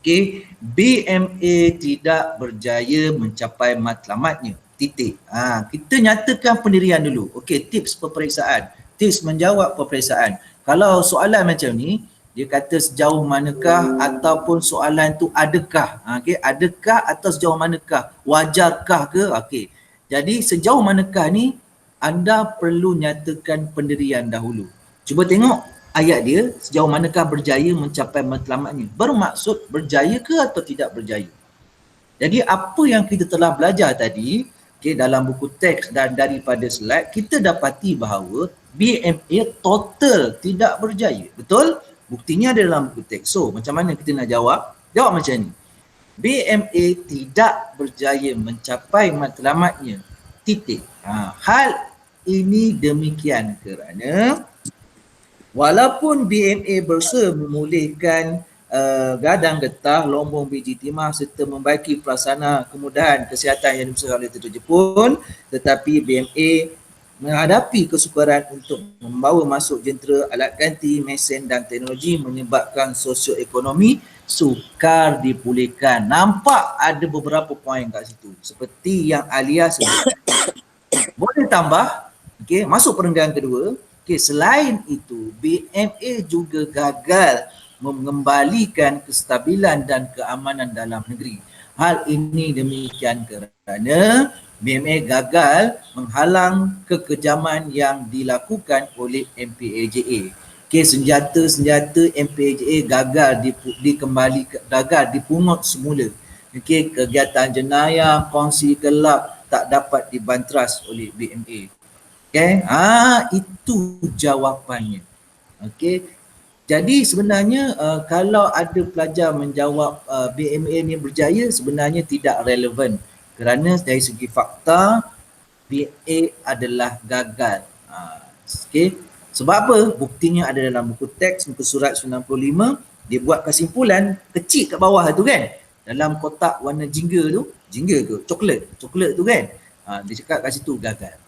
okey, BMA tidak berjaya mencapai matlamatnya. Titik. Kita nyatakan pendirian dulu. Okey, tips peperiksaan. Tips menjawab peperiksaan. Kalau soalan macam ni, dia kata sejauh manakah ataupun soalan tu adakah. Okey, adakah atau sejauh manakah? Wajarkah ke? Okey. Jadi sejauh manakah ni anda perlu nyatakan pendirian dahulu. Cuba tengok ayat dia, sejauh manakah berjaya mencapai matlamatnya. Bermaksud berjaya ke atau tidak berjaya. Jadi apa yang kita telah belajar tadi, dalam buku teks dan daripada slide, kita dapati bahawa BMA total tidak berjaya. Betul? Buktinya ada dalam buku teks. So, macam mana kita nak jawab? Jawab macam ni. BMA tidak berjaya mencapai matlamatnya. Titik. Hal ini demikian kerana Walaupun BMA berusaha memulihkan gadang getah, lombong biji timah serta membaiki pelaksana kemudahan kesihatan yang diusahakan oleh Tentera Jepun, tetapi BMA menghadapi kesukaran untuk membawa masuk jentera, alat ganti, mesin dan teknologi menyebabkan sosioekonomi sukar dipulihkan. Nampak ada beberapa poin kat situ seperti yang Alia sebutkan. Boleh tambah, okey, masuk perenggan kedua. Okey, selain itu BMA juga gagal mengembalikan kestabilan dan keamanan dalam negeri. Hal ini demikian kerana BMA gagal menghalang kekejaman yang dilakukan oleh MPAJA. Okey, senjata-senjata MPAJA gagal dipungut semula. Okey, kegiatan jenayah, kongsi gelap tak dapat dibantras oleh BMA. Okay, itu jawapannya. Okay, jadi sebenarnya kalau ada pelajar menjawab BMA ni berjaya, sebenarnya tidak relevan kerana dari segi fakta BMA adalah gagal. Okay, sebab apa? Buktinya ada dalam buku teks muka surat 95. Dia buat kesimpulan kecil kat bawah tu kan, dalam kotak warna jingga tu, jingga ke coklat tu kan, dia cakap kat situ gagal.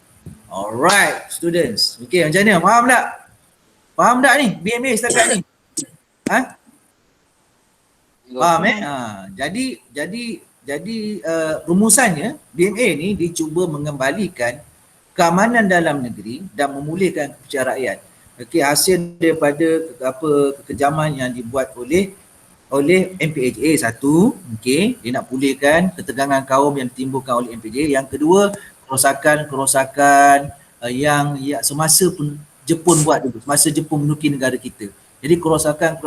Alright, students. Okay, macam mana? Faham tak? Faham tak ni? BMA setakat ni? Faham Jadi rumusannya BMA ni dicuba mengembalikan keamanan dalam negeri dan memulihkan kepercayaan rakyat. Okey, hasil daripada kekejaman yang dibuat oleh MPAJA satu, okey, dia nak pulihkan ketegangan kaum yang ditimbulkan oleh MPAJA. Yang kedua, kerosakan yang semasa pun Jepun buat dulu, semasa Jepun menuki negara kita. Jadi kerosakan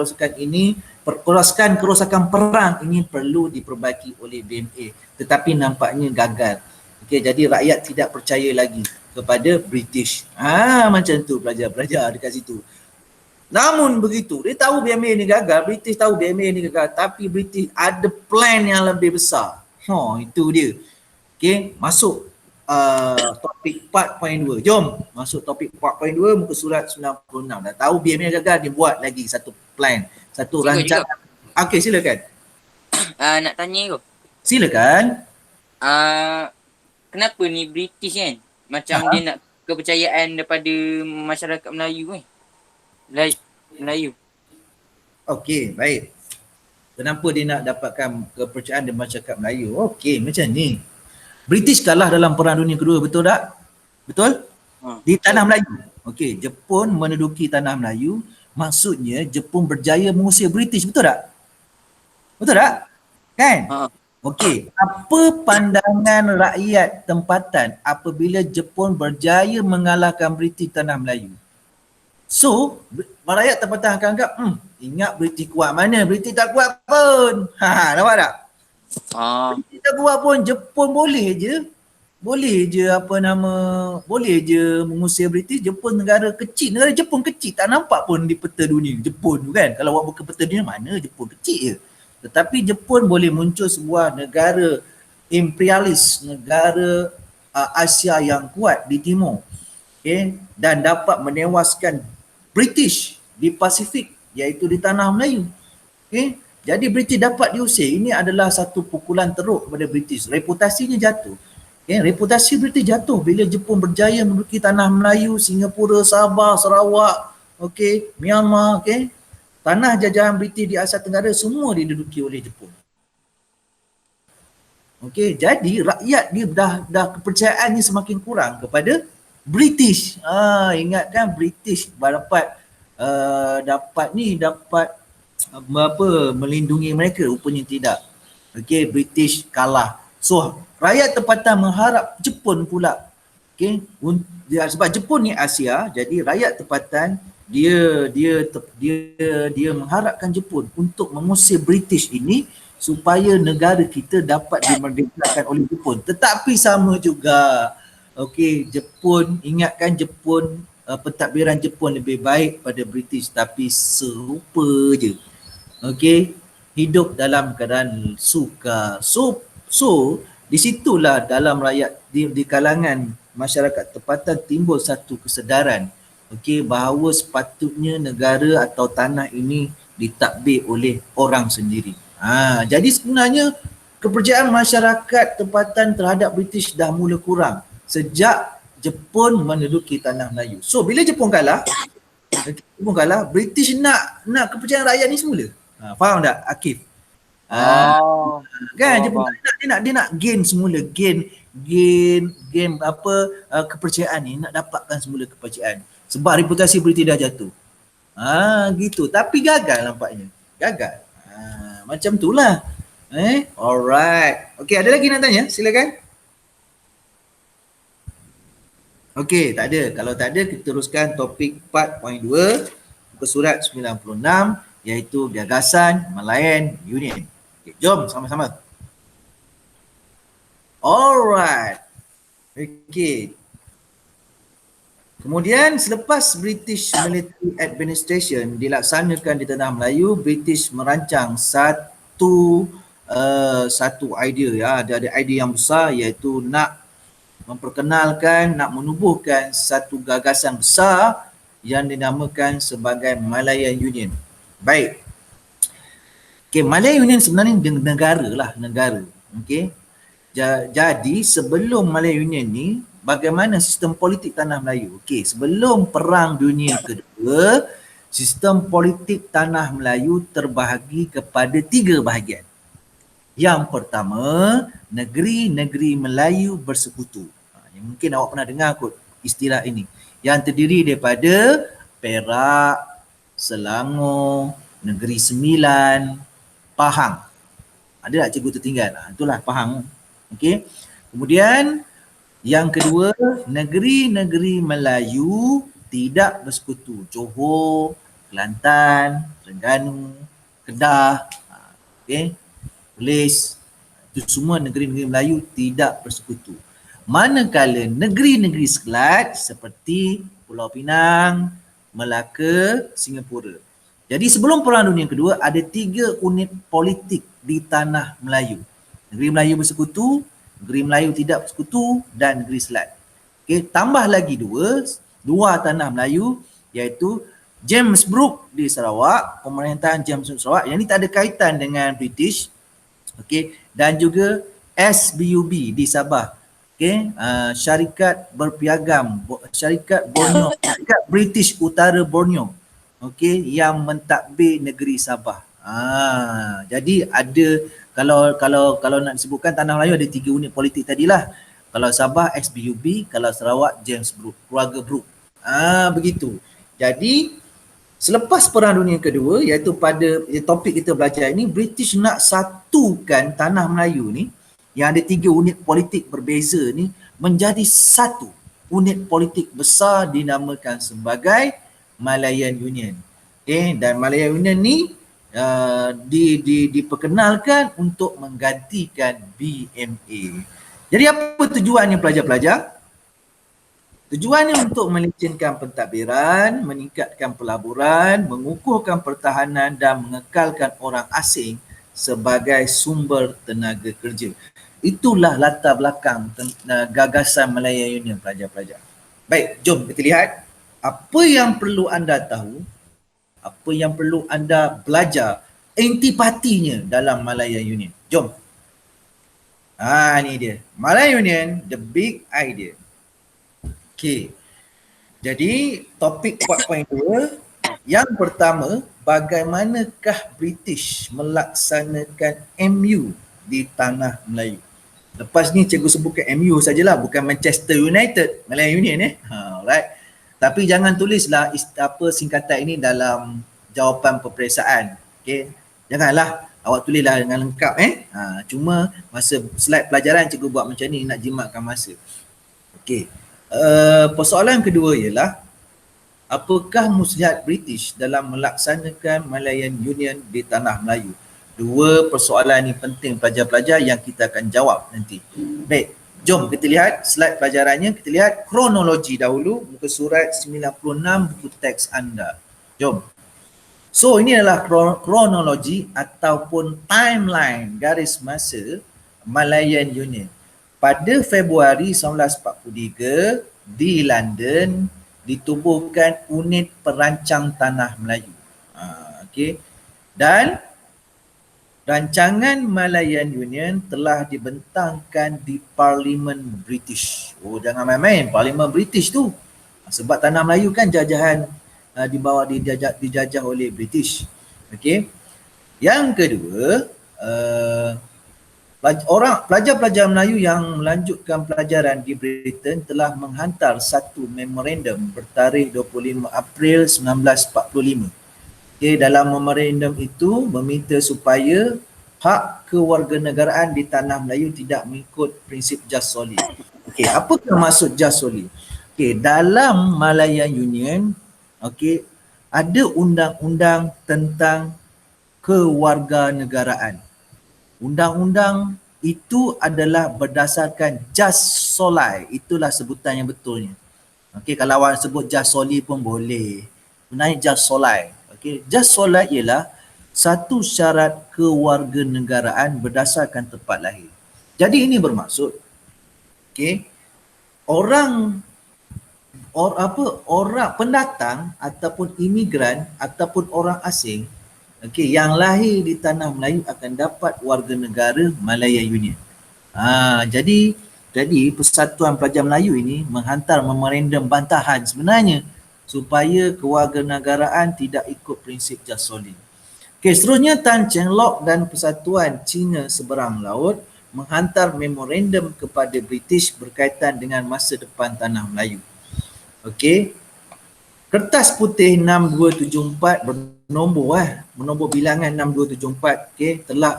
perang ini perlu diperbaiki oleh BMA, tetapi nampaknya gagal. Okey, jadi rakyat tidak percaya lagi kepada British. Macam tu pelajar-pelajar dekat situ. Namun begitu, dia tahu BMA ni gagal, British tahu BMA ni gagal, tapi British ada plan yang lebih besar. Itu dia. Okey, masuk topik 4.2. Jom masuk topik 4.2 muka surat 96. Dah tahu BMA gagal, dia buat lagi satu plan, satu rancangan. Okey, silakan. Nak tanya tu. Silakan. Kenapa ni British kan? Macam dia nak kepercayaan daripada masyarakat Melayu kan? Melayu. Okey, baik. Kenapa dia nak dapatkan kepercayaan dari masyarakat Melayu? Okey, macam ni. British kalah dalam Perang Dunia Kedua, betul tak? Betul? Di tanah Melayu. Okey, Jepun menduduki tanah Melayu, maksudnya Jepun berjaya mengusir British, betul tak? Betul tak? Kan? Okey, apa pandangan rakyat tempatan apabila Jepun berjaya mengalahkan British tanah Melayu? So, rakyat tempatan akan anggap, ingat British kuat mana? British tak kuat pun. Nampak tak? British tak kuat pun, Jepun boleh je mengusir British. Jepun negara kecil, negara Jepun kecil, tak nampak pun di peta dunia Jepun tu kan. Kalau awak buka peta dunia, mana Jepun kecil je. Tetapi Jepun boleh muncul sebuah negara imperialis, negara Asia yang kuat di timur, okay, dan dapat menewaskan British di Pasifik, iaitu di tanah Melayu. Okay. Jadi British dapat diusir. Ini adalah satu pukulan teruk kepada British. Reputasinya jatuh. Okay. Reputasi British jatuh bila Jepun berjaya menduduki tanah Melayu, Singapura, Sabah, Sarawak, okay, Myanmar, okay. Tanah jajahan British di Asia Tenggara semua diduduki oleh Jepun. Okey, jadi rakyat dia dah kepercayaannya semakin kurang kepada British. Ingatkan British dapat melindungi mereka, rupanya tidak. Okey, British kalah. So, rakyat tempatan mengharap Jepun pula. Okey, sebab Jepun ni Asia, jadi rakyat tempatan dia mengharapkan Jepun untuk mengusir British ini supaya negara kita dapat dimerdekakan oleh Jepun. Tetapi sama juga, okey, Jepun, ingatkan Jepun, pentadbiran Jepun lebih baik pada British, tapi serupa je. Okey, hidup dalam keadaan sukar. So di situlah dalam rakyat, di kalangan masyarakat tempatan timbul satu kesedaran. okey, bahawa sepatutnya negara atau tanah ini ditadbir oleh orang sendiri. Jadi sebenarnya kepercayaan masyarakat tempatan terhadap British dah mula kurang sejak Jepun menduduki tanah Melayu. So bila Jepun kalah, British nak kepercayaan rakyat ni semula. Faham tak Akif? Kan Jepun dia nak gain semula, gain kepercayaan ni, nak dapatkan semula kepercayaan. Sebab reputasi British dah jatuh. Gitu. Tapi gagal nampaknya. Gagal. Macam tu lah. Alright. Okay, ada lagi nak tanya? Silakan. Okay, tak ada. Kalau tak ada, kita teruskan topik 4.2 muka surat 96 iaitu gagasan Malayan Union. Okay, jom sama-sama. Alright. Okay. Kemudian selepas British Military Administration dilaksanakan di tanah Melayu, British merancang satu idea, ya. Ada idea yang besar iaitu nak memperkenalkan, nak menubuhkan satu gagasan besar yang dinamakan sebagai Malayan Union. Baik. Okay, Malayan Union sebenarnya negara. Okay. Jadi sebelum Malayan Union ni, bagaimana sistem politik tanah Melayu? Okey, sebelum Perang Dunia Kedua, sistem politik tanah Melayu terbahagi kepada 3 bahagian. Yang pertama, negeri-negeri Melayu bersekutu. Mungkin awak pernah dengar kot istilah ini. Yang terdiri daripada Perak, Selangor, Negeri Sembilan, Pahang. Ada tak cikgu tertinggal? Itulah Pahang. Okey. Kemudian yang kedua, negeri-negeri Melayu tidak bersekutu. Johor, Kelantan, Terengganu, Kedah, okey, Perlis, itu semua negeri-negeri Melayu tidak bersekutu. Manakala negeri-negeri sekelat seperti Pulau Pinang, Melaka, Singapura. Jadi sebelum Perang Dunia Kedua ada 3 unit politik di tanah Melayu. Negeri Melayu bersekutu, negeri Melayu tidak bersekutu dan negeri selat. Okey, tambah lagi dua tanah Melayu iaitu James Brooke di Sarawak, pemerintahan James Brooke Sarawak. Yang ini tak ada kaitan dengan British. Okey, dan juga SBUB di Sabah. Okey, syarikat berpiagam, syarikat Borneo, syarikat British Utara Borneo. Okey, yang mentadbir negeri Sabah. Jadi ada kalau nak disebutkan tanah Melayu ada 3 unit politik tadilah. Kalau Sabah SBUB, kalau Sarawak James Brooke, keluarga Brooke. Begitu. Jadi selepas Perang Dunia Kedua, iaitu pada topik kita belajar ini, British nak satukan tanah Melayu ni yang ada 3 unit politik berbeza ni menjadi satu unit politik besar dinamakan sebagai Malayan Union. Okay, dan Malayan Union ni diperkenalkan untuk menggantikan BMA. Jadi apa tujuannya pelajar-pelajar? Tujuannya untuk melicin pentadbiran, meningkatkan pelaburan, mengukuhkan pertahanan dan mengekalkan orang asing sebagai sumber tenaga kerja. Itulah latar belakang gagasan Malayan Union, pelajar-pelajar. Baik, jom kita lihat apa yang perlu anda tahu, apa yang perlu anda belajar antipatinya dalam Malayan Union. Jom. Ni dia. Malayan Union, the big idea. Okey. Jadi topik 4.2 yang pertama, bagaimanakah British melaksanakan MU di tanah Melayu? Lepas ni cikgu sebutkan MU sajalah, bukan Manchester United, Malayan Union alright. Tapi jangan tulislah singkatan ini dalam jawapan peperiksaan. Okey. Janganlah awak tulislah dengan lengkap cuma masa slide pelajaran cikgu buat macam ni nak jimatkan masa. Okey. Persoalan kedua ialah apakah muslihat British dalam melaksanakan Malayan Union di tanah Melayu? 2 persoalan ni penting pelajar-pelajar yang kita akan jawab nanti. Baik, jom kita lihat slide pelajarannya. Kita lihat kronologi dahulu, muka surat 96 buku teks anda. Jom. So ini adalah kronologi ataupun timeline garis masa Malayan Union. Pada Februari 1943 di London, ditubuhkan unit perancang tanah Melayu. Okey. Dan rancangan Malayan Union telah dibentangkan di Parlimen British. Oh, jangan main-main, Parlimen British tu. Sebab tanah Melayu kan jajahan dijajah oleh British. Okey. Yang kedua, pelajar-pelajar Melayu yang melanjutkan pelajaran di Britain telah menghantar satu memorandum bertarikh 25 April 1945. Okay, dalam memorandum itu meminta supaya hak kewarganegaraan di tanah Melayu tidak mengikut prinsip jus soli. Okay, apakah maksud jus soli? Okay, dalam Malayan Union, okay, ada undang-undang tentang kewarganegaraan. Undang-undang itu adalah berdasarkan jus soli. Itulah sebutan yang betulnya. Okey, kalau awak sebut jus soli pun boleh. Sebenarnya jus soli. Okey, jus soli ialah satu syarat kewarganegaraan berdasarkan tempat lahir. Jadi ini bermaksud, okey, orang pendatang ataupun imigran ataupun orang asing, okey, yang lahir di tanah Melayu akan dapat warga negara Malayan Union. Jadi Persatuan Pelajar Melayu ini menghantar memorandum bantahan sebenarnya supaya kewarganegaraan tidak ikut prinsip jus soli. Okey, seterusnya Tan Cheng Lock dan Persatuan Cina Seberang Laut menghantar memorandum kepada British berkaitan dengan masa depan tanah Melayu. Okey. Kertas putih 6274 bernombor bilangan 6274, okey, telah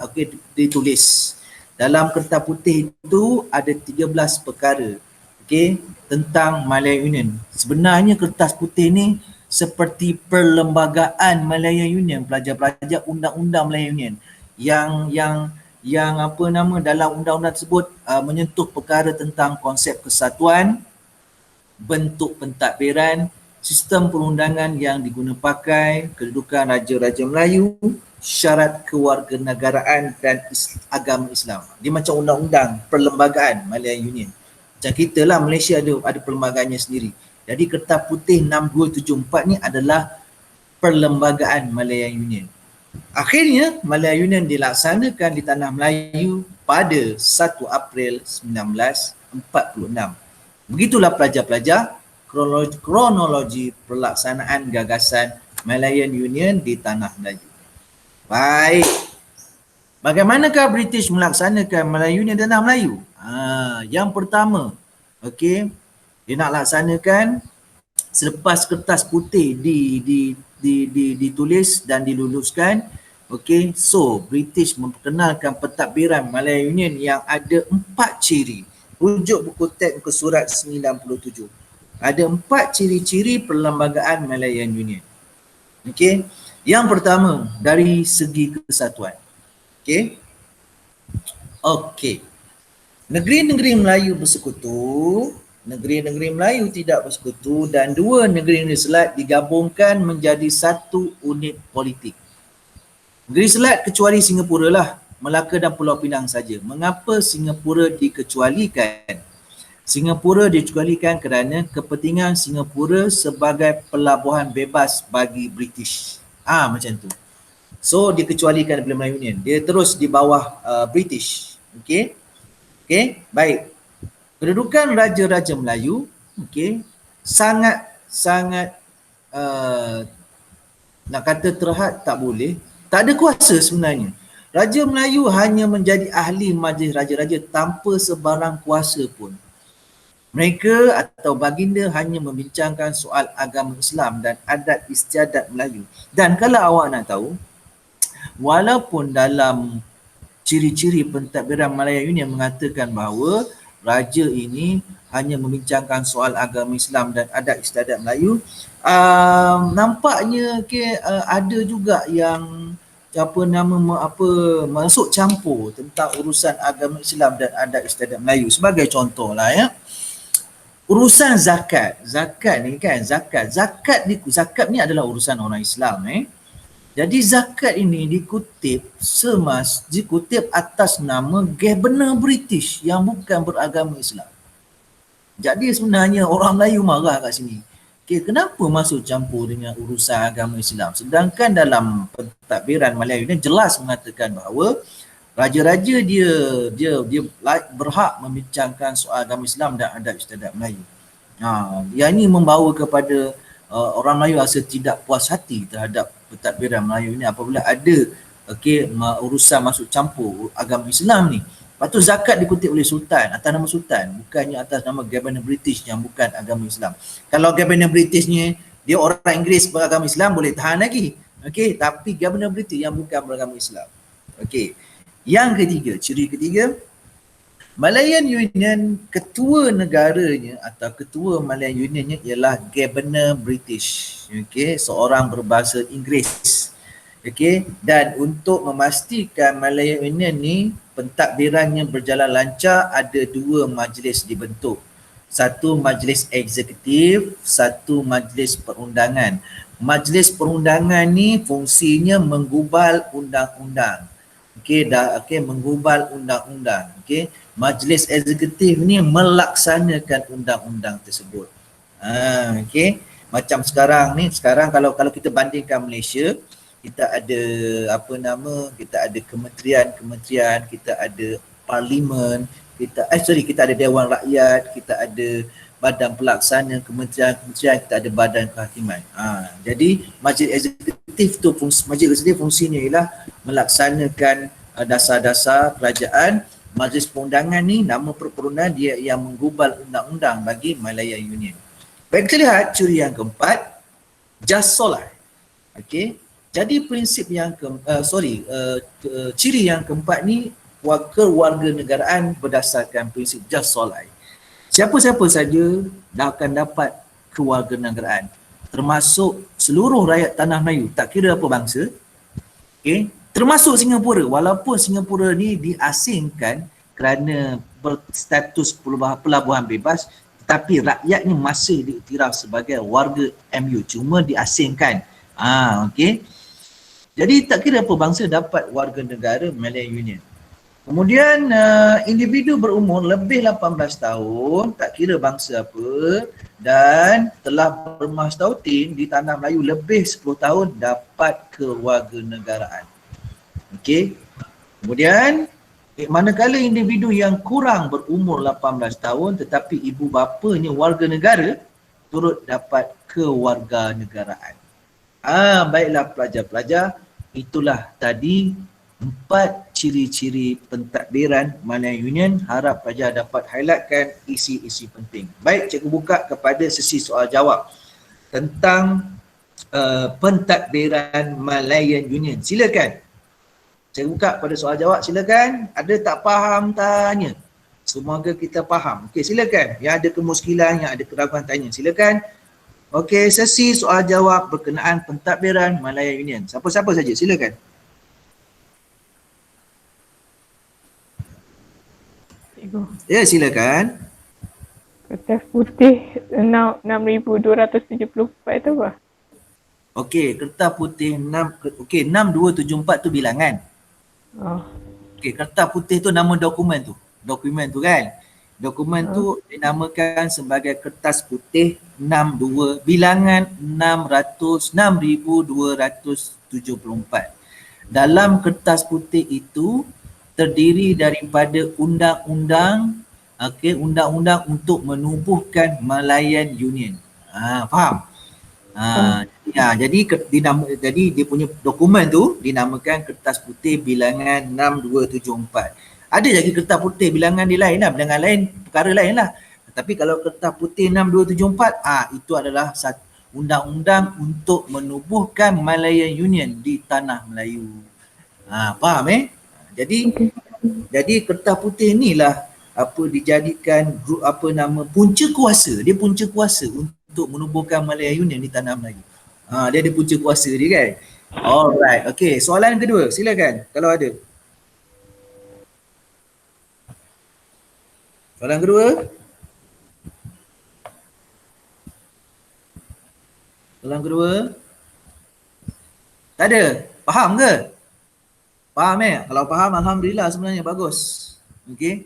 ditulis. Dalam kertas putih itu ada 13 perkara, okey, tentang Malayan Union. Sebenarnya kertas putih ni seperti perlembagaan Malayan Union, pelajar-pelajar undang-undang Malayan Union yang dalam undang-undang tersebut menyentuh perkara tentang konsep kesatuan, bentuk pentadbiran, sistem perundangan yang diguna pakai, kedudukan Raja-Raja Melayu, syarat kewarganegaraan dan agama Islam. Dia macam undang-undang perlembagaan Malayan Union. Macam kita lah, Malaysia ada perlembagaannya sendiri. Jadi kertas putih 6274 ni adalah perlembagaan Malayan Union. Akhirnya Malayan Union dilaksanakan di tanah Melayu pada 1 April 1946. Begitulah pelajar-pelajar kronologi pelaksanaan gagasan Malayan Union di tanah Melayu. Baik. Bagaimanakah British melaksanakan Malayan Union di tanah Melayu? Yang pertama, okey, dia nak laksanakan selepas kertas putih ditulis dan diluluskan. Okey, so British memperkenalkan pentadbiran Malayan Union yang ada 4 ciri. Rujuk buku teks muka surat 97. Ada 4 ciri-ciri perlembagaan Malayan Union. Okey. Yang pertama, dari segi kesatuan. Okey. Okey. Negeri-negeri Melayu bersekutu, negeri-negeri Melayu tidak bersekutu dan 2 negeri Selat digabungkan menjadi satu unit politik. Negeri Selat kecuali Singapura lah. Melaka dan Pulau Pinang saja. Mengapa Singapura dikecualikan? Singapura dikecualikan kerana kepentingan Singapura sebagai pelabuhan bebas bagi British. Macam tu. So dikecualikan daripada Malayan Union. Dia terus di bawah British. Okey. Okey, baik. Kedudukan Raja-Raja Melayu, okey, sangat nak kata terhad tak boleh. Tak ada kuasa sebenarnya. Raja Melayu hanya menjadi ahli majlis raja-raja tanpa sebarang kuasa pun. Mereka atau baginda hanya membincangkan soal agama Islam dan adat istiadat Melayu. Dan kalau awak nak tahu, walaupun dalam ciri-ciri pentadbiran Malayan Union mengatakan bahawa raja ini hanya membincangkan soal agama Islam dan adat istiadat Melayu, nampaknya ada juga yang masuk campur tentang urusan agama Islam dan adat istiadat Melayu. Sebagai contoh lah ya, urusan zakat ni kan, zakat ni adalah urusan orang Islam. Jadi zakat ini dikutip atas nama Governor British yang bukan beragama Islam. Jadi sebenarnya orang Melayu marah kat sini. Okay, kenapa masuk campur dengan urusan agama Islam? Sedangkan dalam pentadbiran Melayu ni jelas mengatakan bahawa raja-raja dia berhak membincangkan soal agama Islam dan adat istiadat Melayu. Yang ini membawa kepada orang Melayu rasa tidak puas hati terhadap pentadbiran Melayu ni apabila ada urusan masuk campur agama Islam ni. Lepas tu zakat dikutip oleh Sultan atas nama Sultan, bukannya atas nama Governor British yang bukan agama Islam. Kalau Governor British ni dia orang Inggeris beragama Islam boleh tahan lagi. Okey, tapi Governor British yang bukan beragama Islam. Okey. Yang ketiga, ciri ketiga, Malayan Union ketua negaranya atau ketua Malayan Unionnya ialah Governor British. Okey, seorang berbahasa Inggeris. Okey, dan untuk memastikan Malayan Union ni pentadbirannya berjalan lancar, ada dua majlis dibentuk. Satu majlis eksekutif, satu majlis perundangan. Majlis perundangan ni fungsinya menggubal undang-undang. Menggubal undang-undang. Okey, majlis eksekutif ni melaksanakan undang-undang tersebut. Okey, macam sekarang ni, kalau kita bandingkan Malaysia, kita ada kita ada kementerian, kita ada parlimen, kita ada Dewan Rakyat, kita ada badan pelaksana kementerian, kita ada badan kehakiman. Jadi majlis eksekutif fungsinya ialah melaksanakan dasar-dasar kerajaan. Majlis perundangan ni, nama perundangan dia yang menggubal undang-undang bagi Malayan Union. Baik, kita lihat ciri yang keempat, just solat. Okey. Jadi prinsip yang ciri yang keempat ni kewarganegaraan berdasarkan prinsip just solat. Siapa-siapa saja akan dapat kewarganegaraan, termasuk seluruh rakyat tanah Melayu, tak kira apa bangsa. Okey, termasuk Singapura, walaupun Singapura ni diasingkan kerana berstatus pelabuhan bebas, tetapi rakyatnya masih diiktiraf sebagai warga MU, cuma diasingkan. Okey. Jadi tak kira apa bangsa dapat warga negara Malayan Union. Kemudian individu berumur lebih 18 tahun, tak kira bangsa apa, dan telah bermastautin di tanah Melayu lebih 10 tahun dapat kewarganegaraan. Okey. Kemudian manakala individu yang kurang berumur 18 tahun tetapi ibu bapanya warga negara, turut dapat kewarganegaraan. Baiklah pelajar-pelajar, itulah tadi 4 ciri-ciri pentadbiran Malayan Union. Harap pelajar dapat highlightkan isi-isi penting. Baik, cikgu buka kepada sesi soal jawab tentang pentadbiran Malayan Union. Silakan. Cikgu buka pada soal jawab, silakan. Ada tak faham tanya. Semoga kita faham. Okey, silakan. Yang ada kemuskilan, yang ada keraguan tanya, silakan. Okey, sesi soal jawab berkenaan pentadbiran Malayan Union. Siapa-siapa saja, silakan. Cikgu. Ya, silakan. Kertas putih 6,274 tu apa? Okey, kertas putih 6274 tu bilangan. Okey, kertas putih tu nama dokumen tu. Dokumen tu kan. Dokumen tu dinamakan sebagai kertas putih 62 bilangan 6274. Dalam kertas putih itu terdiri daripada undang-undang, undang-undang untuk menubuhkan Malayan Union. Faham? Jadi dia punya dokumen tu dinamakan kertas putih bilangan 6274. Ada lagi kertas putih bilangan dia lain lah, bilangan lain, perkara lain lah. Tapi kalau kertas putih 6274, itu adalah undang-undang untuk menubuhkan Malayan Union di tanah Melayu. Faham Jadi kertas putih inilah dijadikan punca kuasa. Dia punca kuasa untuk menubuhkan Malayan Union di tanah Melayu. Dia ada punca kuasa dia kan. Alright, okey. Soalan kedua, silakan kalau ada. Soalan kedua. Soalan kedua. Tak ada? Faham ke? Faham Kalau faham, alhamdulillah sebenarnya bagus. Okey.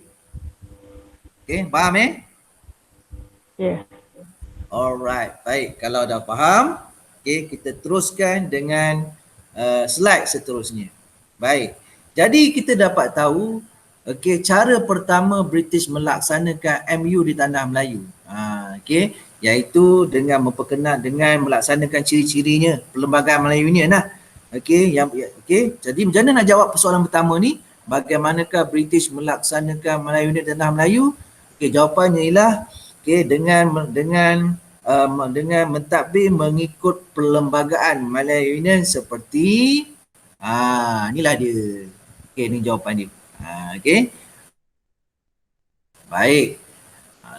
Okey, faham Ya. Alright, baik. Kalau dah faham, okay, kita teruskan dengan slide seterusnya. Baik. Jadi kita dapat tahu, okay, cara pertama British melaksanakan MU di tanah Melayu. Okay, iaitu dengan melaksanakan ciri-cirinya Perlembagaan Melayu Union lah. Okay, jadi macam mana nak jawab persoalan pertama ni? Bagaimanakah British melaksanakan Melayu Union di tanah Melayu? Okay, jawapannya ialah dengan mentadbir mengikut Perlembagaan Melayu Union seperti inilah dia. Okey, ni jawapan dia. Okey. Baik.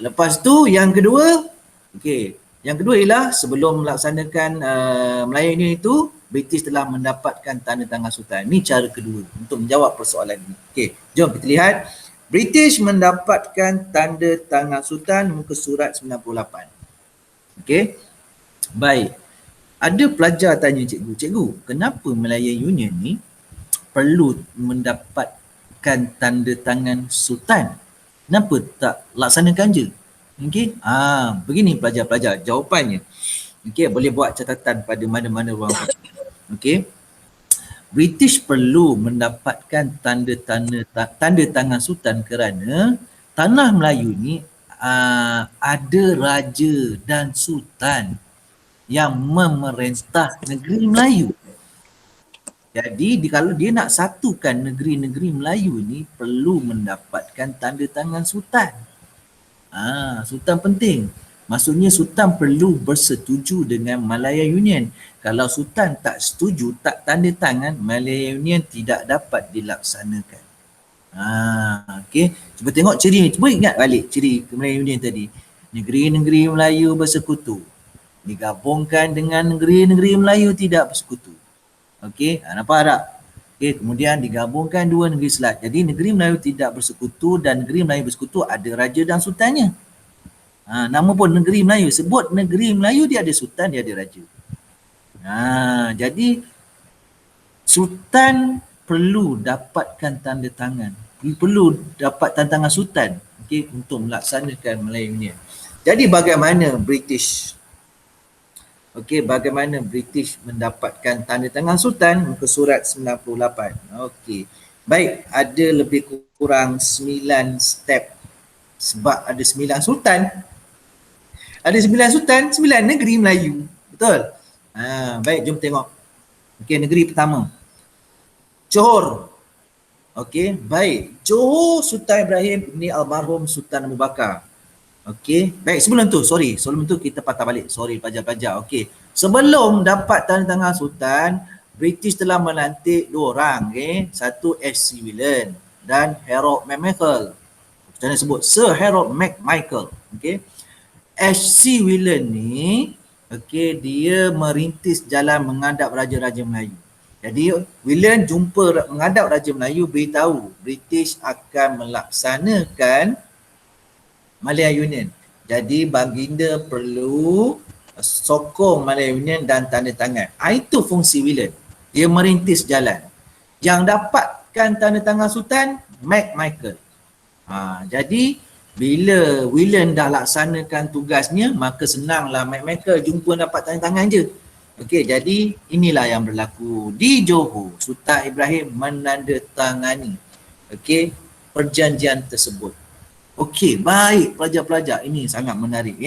Lepas tu yang kedua, okey. Yang kedua ialah sebelum melaksanakan Melayu Union itu, British telah mendapatkan tanda tangan Sultan. Ini cara kedua untuk menjawab persoalan ini. Okey, jom kita lihat. British mendapatkan tanda tangan Sultan, muka surat 98. Okey. Baik. Ada pelajar tanya cikgu, kenapa Malayan Union ni perlu mendapatkan tanda tangan Sultan? Kenapa tak laksanakan je? Okey. Begini pelajar-pelajar jawapannya. Okey, boleh buat catatan pada mana-mana ruang. Okey. British perlu mendapatkan tanda tangan Sultan kerana tanah Melayu ni ada raja dan sultan yang memerintah negeri Melayu. Jadi kalau dia nak satukan negeri-negeri Melayu ni perlu mendapatkan tanda tangan sultan. Sultan penting. Maksudnya sultan perlu bersetuju dengan Malayan Union. Kalau sultan tak setuju, tak tanda tangan, Malayan Union tidak dapat dilaksanakan. Okey, cuba tengok ciri ni. Cuba ingat balik ciri Malayan Union tadi. Negeri-negeri Melayu bersekutu. Digabungkan dengan negeri-negeri Melayu tidak bersekutu. Okey, nampak tak? Okey, kemudian digabungkan dua negeri Selat. Jadi negeri Melayu tidak bersekutu dan negeri Melayu bersekutu ada raja dan sultannya. Nama pun negeri Melayu. Sebut negeri Melayu dia ada sultan, dia ada raja. Jadi sultan perlu dapatkan tanda tangan. Perlu dapat tanda tangan sultan, okey, untuk melaksanakan Malayan Union. Jadi bagaimana British? Okey, bagaimana British mendapatkan tanda tangan sultan? Muka surat 98. Okey. Baik, ada lebih kurang 9 step sebab ada 9 sultan. Ada 9 sultan, 9 negeri Melayu. Betul? Baik, jom tengok. Okey, negeri pertama. Johor. Okey, baik. Johor Sultan Ibrahim ini almarhum Sultan Abu Bakar. Okey, baik, sebelum tu kita patah balik. Sorry pelajar-pelajar. Okey, sebelum dapat tanda tangan Sultan, British telah melantik dua orang. Okey, satu H.C. Willen dan Harold McMichael. Macam sebut Sir Harold McMichael. Okey, H.C. Willen ni, okey, dia merintis jalan menghadap raja-raja Melayu. Jadi Willen menghadap Raja Melayu, beritahu British akan melaksanakan Malayan Union. Jadi baginda perlu sokong Malayan Union dan tanda tangan. Itu fungsi Willen. Dia merintis jalan. Yang dapatkan tanda tangan Sultan, McMichael. Jadi bila Willen dah laksanakan tugasnya, maka senanglah McMichael jumpa dapat tanda tangan je. Okey, jadi inilah yang berlaku di Johor. Sultan Ibrahim menandatangani perjanjian tersebut. Okey, baik pelajar-pelajar, ini sangat menarik.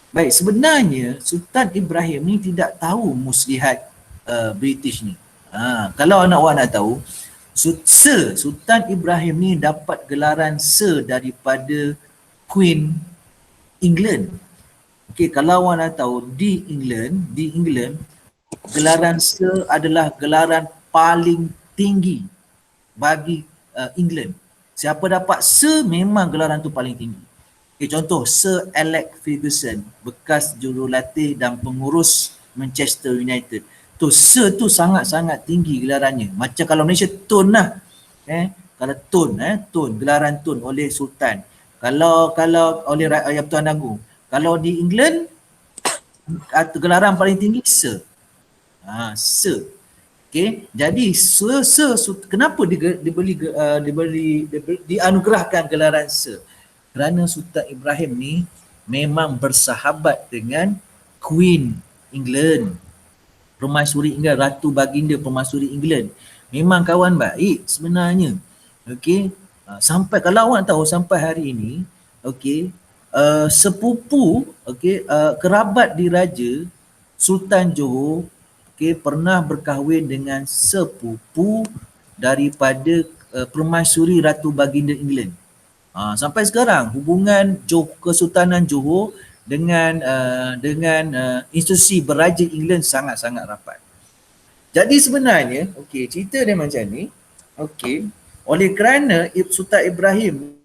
Baik, sebenarnya Sultan Ibrahim ni tidak tahu muslihat British ni. Kalau awak nak tahu, Sir Sultan Ibrahim ni dapat gelaran Sir daripada Queen England. Okey, kalau awak nak tahu, di England gelaran Sir adalah gelaran paling tinggi bagi England. Siapa dapat Sir memang gelaran tu paling tinggi. Okey, contoh Sir Alex Ferguson, bekas jurulatih dan pengurus Manchester United. Tu Sir tu sangat-sangat tinggi gelarannya. Macam kalau Malaysia Tun lah. Kalau Tun, gelaran Tun oleh Sultan. Kalau oleh Tuan Agung. Kalau di England, gelaran paling tinggi Sir. Sir. Okey, jadi Sir, kenapa dianugerahkan gelaran Sir? Kerana Sultan Ibrahim ni memang bersahabat dengan Queen England, Permaisuri England, Ratu Baginda Permaisuri England. Memang kawan baik sebenarnya. Okey, sampai kalau awak tahu sampai hari ini, okey, sepupu, okey, kerabat diraja Sultan Johor, okey, pernah berkahwin dengan sepupu daripada Permaisuri Ratu Baginda England. Sampai sekarang hubungan Kesultanan Johor dengan institusi beraja England sangat-sangat rapat. Jadi sebenarnya, okey, cerita dia macam ni, okey, oleh kerana Sultan Ibrahim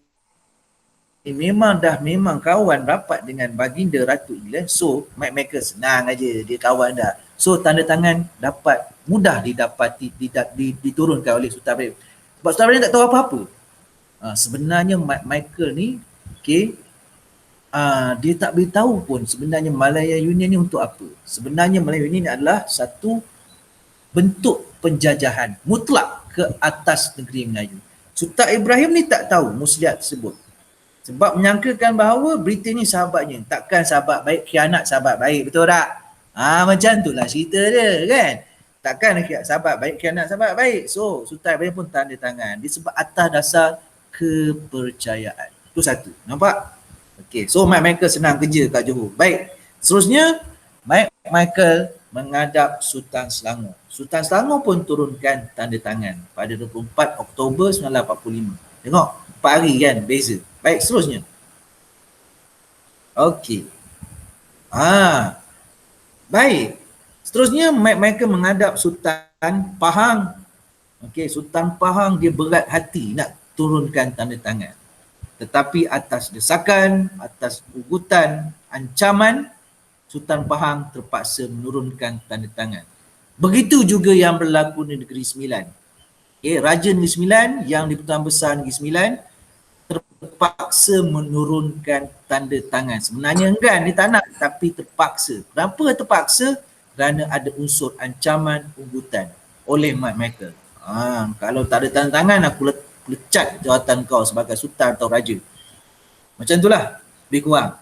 memang kawan rapat dengan baginda Ratu England, so Michael senang aja dia kawan dah. So tanda tangan dapat mudah didapati, diturunkan oleh Sultan Ibrahim. Sebab Sultan Ibrahim tak tahu apa-apa. Sebenarnya Michael ni, okey, dia tak beritahu pun sebenarnya Malaya Union ni untuk apa. Sebenarnya Malaya Union ni adalah satu bentuk penjajahan mutlak ke atas negeri Melayu. Sultan Ibrahim ni tak tahu muslihat tersebut. Sebab menyangkakan bahawa Britain ni sahabatnya. Takkan sahabat baik khianat sahabat baik, betul tak? Macam tu lah cerita dia kan. Takkan sahabat baik khianat sahabat baik. So Sultan Ibrahim pun tanda tangan. Disebab atas dasar kepercayaan. Itu satu. Nampak? Okey, so Michael senang kerja kat Johor. Baik. Seterusnya Michael menghadap Sultan Selangor. Sultan Selangor pun turunkan tanda tangan pada 24 Oktober 1945. Tengok, 4 hari kan beza. Baik, seterusnya. Okey. Baik. Seterusnya Michael menghadap Sultan Pahang. Okey, Sultan Pahang dia berat hati nak turunkan tanda tangan. Tetapi atas desakan, atas ugutan, ancaman, Sultan Pahang terpaksa menurunkan tanda tangan. Begitu juga yang berlaku di Negeri Sembilan. Okay, Raja Negeri Sembilan yang di Pertuan Besar Negeri Sembilan terpaksa menurunkan tanda tangan. Sebenarnya enggan, dia tak nak, tapi terpaksa. Kenapa terpaksa? Kerana ada unsur ancaman ugutan oleh Michael. Kalau tak ada tanda tangan, aku lecat jawatan kau sebagai sultan atau raja. Macam itulah, lebih kurang.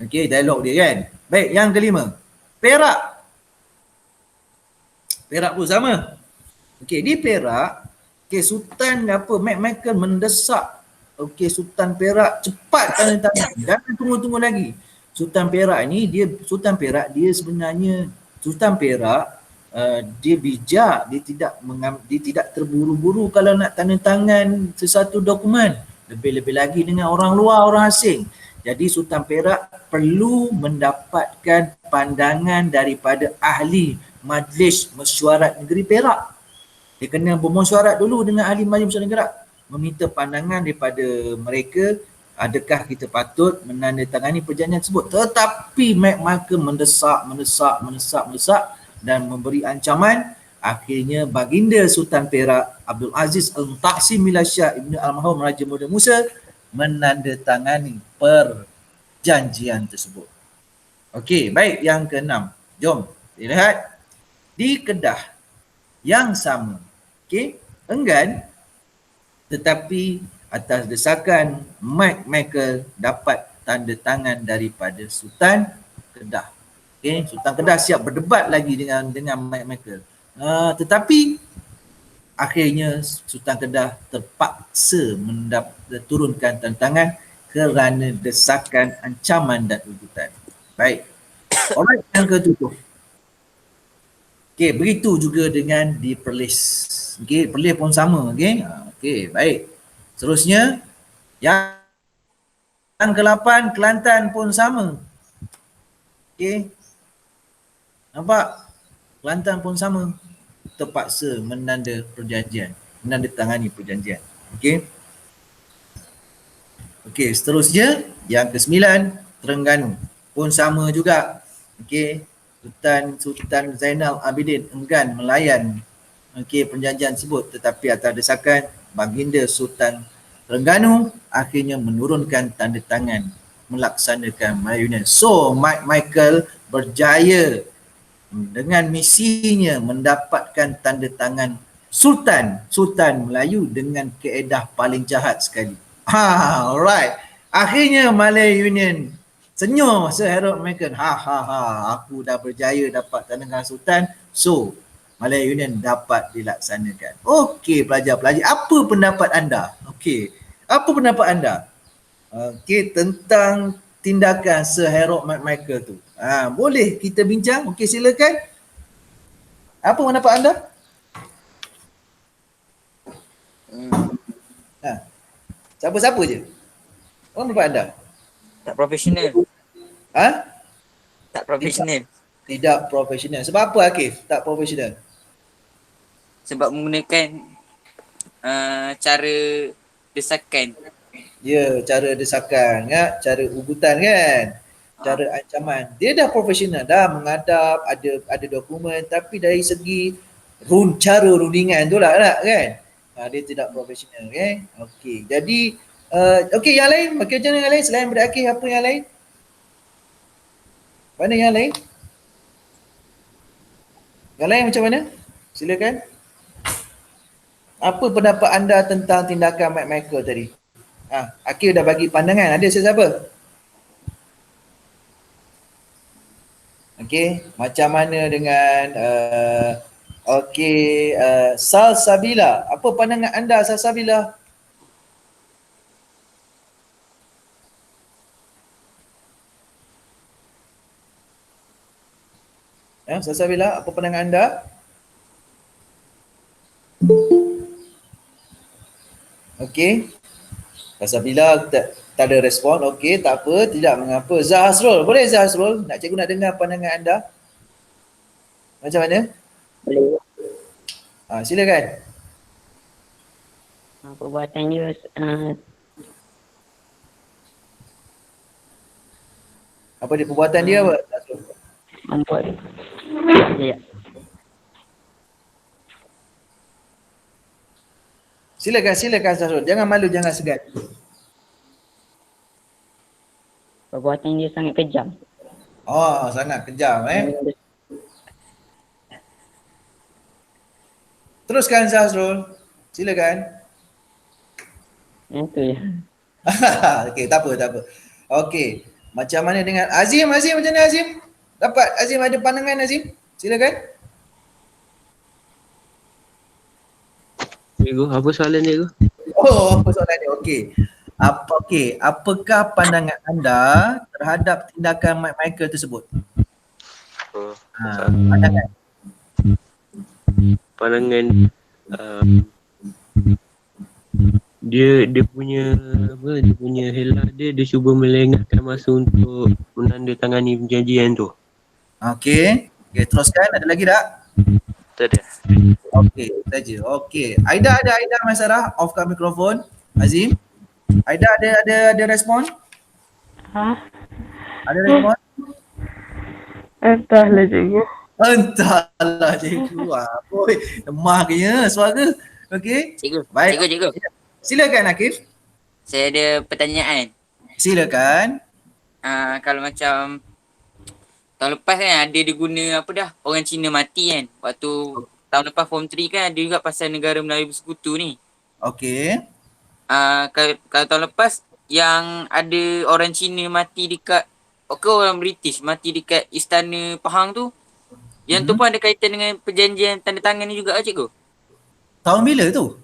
Okey, dialog dia kan. Baik, yang kelima. Perak. Perak pun sama. Okey, di Perak, okey, Sultan Michael mendesak, okey, Sultan Perak cepat tanda tangan. Jangan tunggu-tunggu lagi. Sultan Perak ni, dia sebenarnya Sultan Perak, dia bijak, dia tidak terburu-buru kalau nak tanda tangan sesuatu dokumen, lebih-lebih lagi dengan orang luar, orang asing. Jadi Sultan Perak perlu mendapatkan pandangan daripada ahli Majlis Mesyuarat Negeri Perak. Dia kena bermesyuarat dulu dengan ahli Majlis Mesyuarat Negeri, meminta pandangan daripada mereka, adakah kita patut menandatangani perjanjian tersebut. Tetapi Michael mendesak dan memberi ancaman. Akhirnya baginda Sultan Perak Abdul Aziz Al-Mutaksim Billah Shah Ibnu Almarhum Raja Muda Musa menandatangani perjanjian tersebut. Okey, baik, yang keenam. Jom lihat di Kedah yang sama. Okey, enggan, tetapi atas desakan Michael dapat tanda tangan daripada Sultan Kedah. Okay, Sultan Kedah siap berdebat lagi dengan Michael. Tetapi akhirnya Sultan Kedah terpaksa turunkan tanda tangan kerana desakan, ancaman dan ugutan. Baik. Alright, yang ketujuh. Okey, begitu juga dengan di Perlis. Okey, Perlis pun sama, okey. Okey, baik. Seterusnya yang ke-8, Kelantan pun sama. Okey. Nampak? Kelantan pun sama. Terpaksa menandatangani perjanjian. Okey. Okey, seterusnya yang ke-9, Terengganu pun sama juga. Okey, Sultan Zainal Abidin enggan melayan perjanjian tersebut, tetapi atas desakan baginda Sultan Terengganu akhirnya menurunkan tanda tangan melaksanakan Malaya Union. So Michael berjaya dengan misinya mendapatkan tanda tangan Sultan Melayu dengan kaedah paling jahat sekali. Alright. Akhirnya Malaya Union Senyum Sir Harold Macmillan. Aku dah berjaya dapat tanda tangan Sultan. So, Malaya Union dapat dilaksanakan. Okey pelajar-pelajar, apa pendapat anda? Okey, apa pendapat anda? Okey, tentang tindakan Sir Harold Macmillan tu. Boleh kita bincang? Okey, silakan. Apa pendapat anda? Siapa-siapa je. Apa pendapat anda? Tak profesional. Tak profesional. Tidak profesional. Sebab apa Akif tak profesional? Sebab menggunakan cara desakan. Ya, cara desakan, cara ugutan kan, cara ancaman. Dia dah profesional, dah menghadap, ada dokumen, tapi dari segi cara rundingan tu lah kan. Dia tidak profesional kan. Okey, jadi okey, yang lain, macam mana yang lain selain daripada Akif, apa yang lain? Mana yang lain? Yang lain macam mana? Silakan. Apa pendapat anda tentang tindakan Macmillan tadi? Akif dah bagi pandangan. Ada sesiapa? Okey, macam mana dengan Salsabila? Apa pandangan anda Salsabila? Salsabila, apa pandangan anda? Okey. Salsabila tak ada respon. Okey, tak apa, tidak mengapa. Zahasrul, boleh Zahasrul? Cikgu nak dengar pandangan anda. Macam mana? Boleh. Silakan. Perbuatan dia apa dia perbuatan dia apa? membuat ya. Silakan Zahasrul. Jangan malu, jangan segan. Perbuatan dia sangat kejam. Sangat kejam Teruskan Zahasrul. Silakan. Itu je. Okey, tak apa. Okey. Macam mana dengan Azim? Azim macam mana Azim? Dapat Azim ada pandangan Azim? Silakan. Cikgu, apa soalan cikgu? Apa soalan dia? Okey. Apakah pandangan anda terhadap tindakan Macmillan tersebut? Pandangan dia punya helah dia cuba melengahkan masa untuk menandatangani perjanjian tu. Okey, teruskan. Ada lagi tak? Tak ada. Okey, saja. Okey. Aida Maisarah, off-kan mikrofon. Azim. Aida ada respon? Ada respon? Entahlah cikgu. Entahlah cikgu. Boy, lemah kena suara. Okey. Cikgu. Baik. Cikgu. Silakan Akif. Saya ada pertanyaan. Silakan. Kalau macam tahun lepas kan ada diguna orang Cina mati kan. Waktu tahun lepas form 3 kan ada juga pasal negara Melayu bersekutu ni. Okey. Kalau tahun lepas yang ada orang Cina mati dekat orang British mati dekat Istana Pahang tu. Yang tu pun ada kaitan dengan perjanjian tanda tangan ni juga cikgu. Tahun bila tu?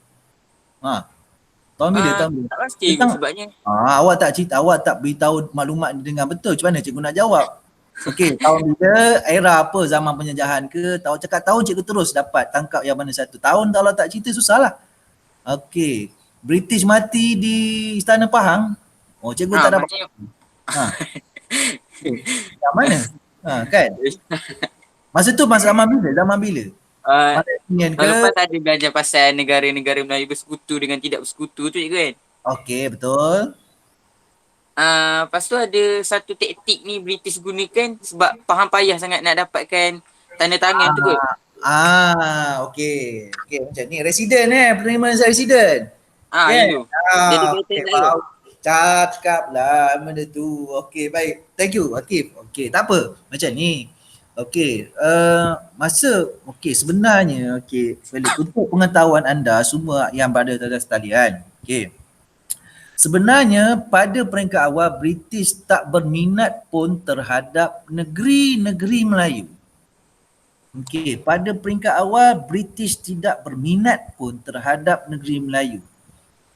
Tahun bila? Tak pasti sebabnya. Awak tak beritahu maklumat ni dengan betul. Macam mana cikgu nak jawab? Okey, tahun bila, era apa, zaman penjajahan ke? Cakap tahun cikgu terus dapat tangkap yang mana satu. Tahun kalau tak cerita susahlah. Okey, British mati di Istana Pahang. Cikgu tak dapat. Yang mana? Kan? Masa tu zaman bila? Kalau lepas ada belajar pasal negara-negara Melayu bersekutu dengan tidak bersekutu tu cikgu kan. Okey, betul. Lepas tu ada satu taktik ni British gunakan sebab faham payah sangat nak dapatkan tanda tangan tu kot. Okey macam ni. Resident penerimaan resident. Itu. Jadi kita cakaplah benda tu. Okey, baik. Thank you Akif. Okey, tak apa. Macam ni. Okey, sebenarnya untuk pengetahuan anda semua yang berada di atas talian. Okey. Sebenarnya pada peringkat awal British tak berminat pun terhadap negeri-negeri Melayu. Okey, pada peringkat awal British tidak berminat pun terhadap negeri Melayu.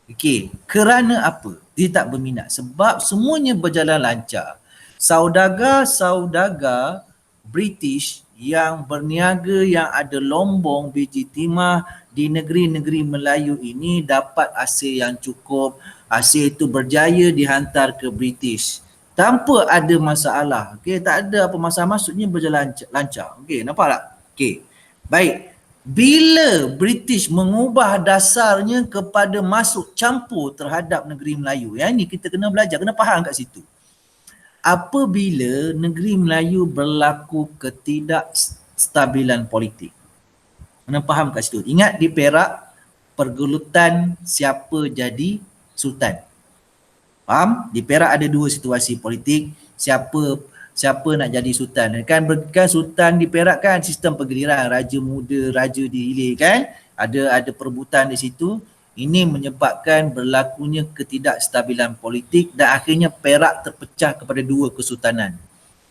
Okey, kerana apa? Dia tak berminat sebab semuanya berjalan lancar. Saudagar-saudagar British yang berniaga, yang ada lombong biji timah di negeri-negeri Melayu ini dapat hasil yang cukup. Hasil itu berjaya dihantar ke British tanpa ada masalah. Okey, tak ada apa masalah, maksudnya berjalan lancar. Okey, nampak tak? Okey. Baik. Bila British mengubah dasarnya kepada masuk campur terhadap negeri Melayu, yang ni kita kena belajar, kena faham kat situ. Apabila negeri Melayu berlaku ketidakstabilan politik. Kena faham kat situ. Ingat di Perak, pergelutan siapa jadi sultan. Faham? Di Perak ada dua situasi politik, siapa nak jadi sultan. Kan sultan di Perak kan sistem pergiliran, raja muda, raja dihilir kan. Ada perebutan di situ. Ini menyebabkan berlakunya ketidakstabilan politik dan akhirnya Perak terpecah kepada dua kesultanan.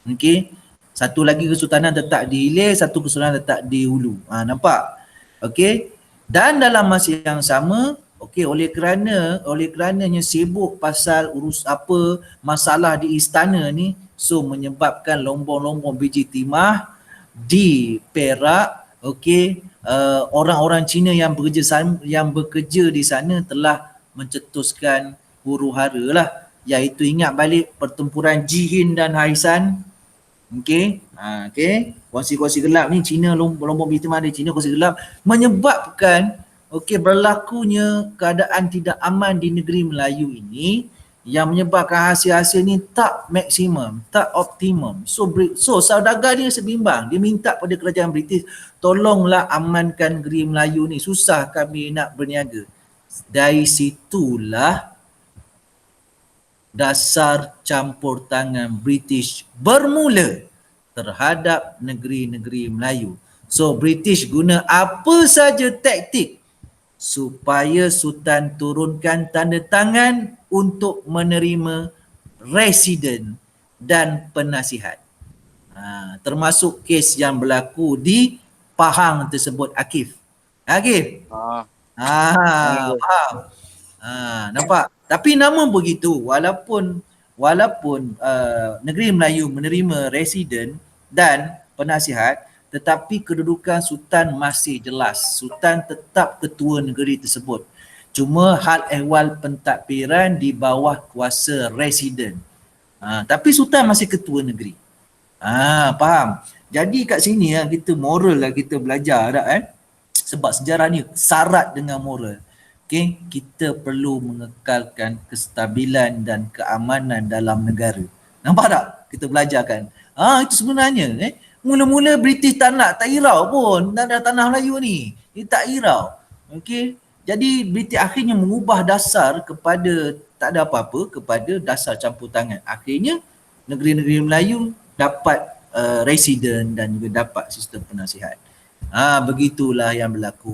Okey. Satu lagi kesultanan tetap di Hilir, satu kesultanan tetap di Hulu. Nampak? Okey. Dan dalam masa yang sama, okey, oleh kerananya sibuk pasal masalah di istana ni, so menyebabkan lombong-lombong biji timah di Perak. Okey, orang-orang Cina yang bekerja di sana telah mencetuskan huru-hara lah, iaitu ingat balik pertempuran Jihin dan Haisan. Okey, okey, kongsi-kongsi gelap ni Cina, lombong biji timah di Cina, kongsi gelap menyebabkan berlakunya keadaan tidak aman di negeri Melayu ini, yang menyebabkan hasil-hasil ni tak maksimum, tak optimum. So saudagar dia sebimbang. Dia minta pada kerajaan British, tolonglah amankan negeri Melayu ni, susah kami nak berniaga. Dari situlah dasar campur tangan British bermula terhadap negeri-negeri Melayu. So British guna apa saja taktik supaya Sultan turunkan tanda tangan untuk menerima residen dan penasihat. Termasuk kes yang berlaku di Pahang tersebut, Akif. Akif? Faham? Nampak? Tapi namun begitu, walaupun negeri Melayu menerima residen dan penasihat, tetapi kedudukan Sultan masih jelas. Sultan tetap ketua negeri tersebut. Cuma hal ehwal pentadbiran di bawah kuasa residen. Tapi Sultan masih ketua negeri. Faham? Jadi kat sini kita moral lah, kita belajar tak kan? Sebab sejarah ni syarat dengan moral. Okay? Kita perlu mengekalkan kestabilan dan keamanan dalam negara. Nampak tak? Kita belajarkan. Itu sebenarnya mula-mula British tak hirau pun tanah Melayu ni. Dia tak hirau. Okey. Jadi British akhirnya mengubah dasar kepada tak ada apa-apa, kepada dasar campur tangan. Akhirnya negeri-negeri Melayu dapat residen dan juga dapat sistem penasihat. Begitulah yang berlaku.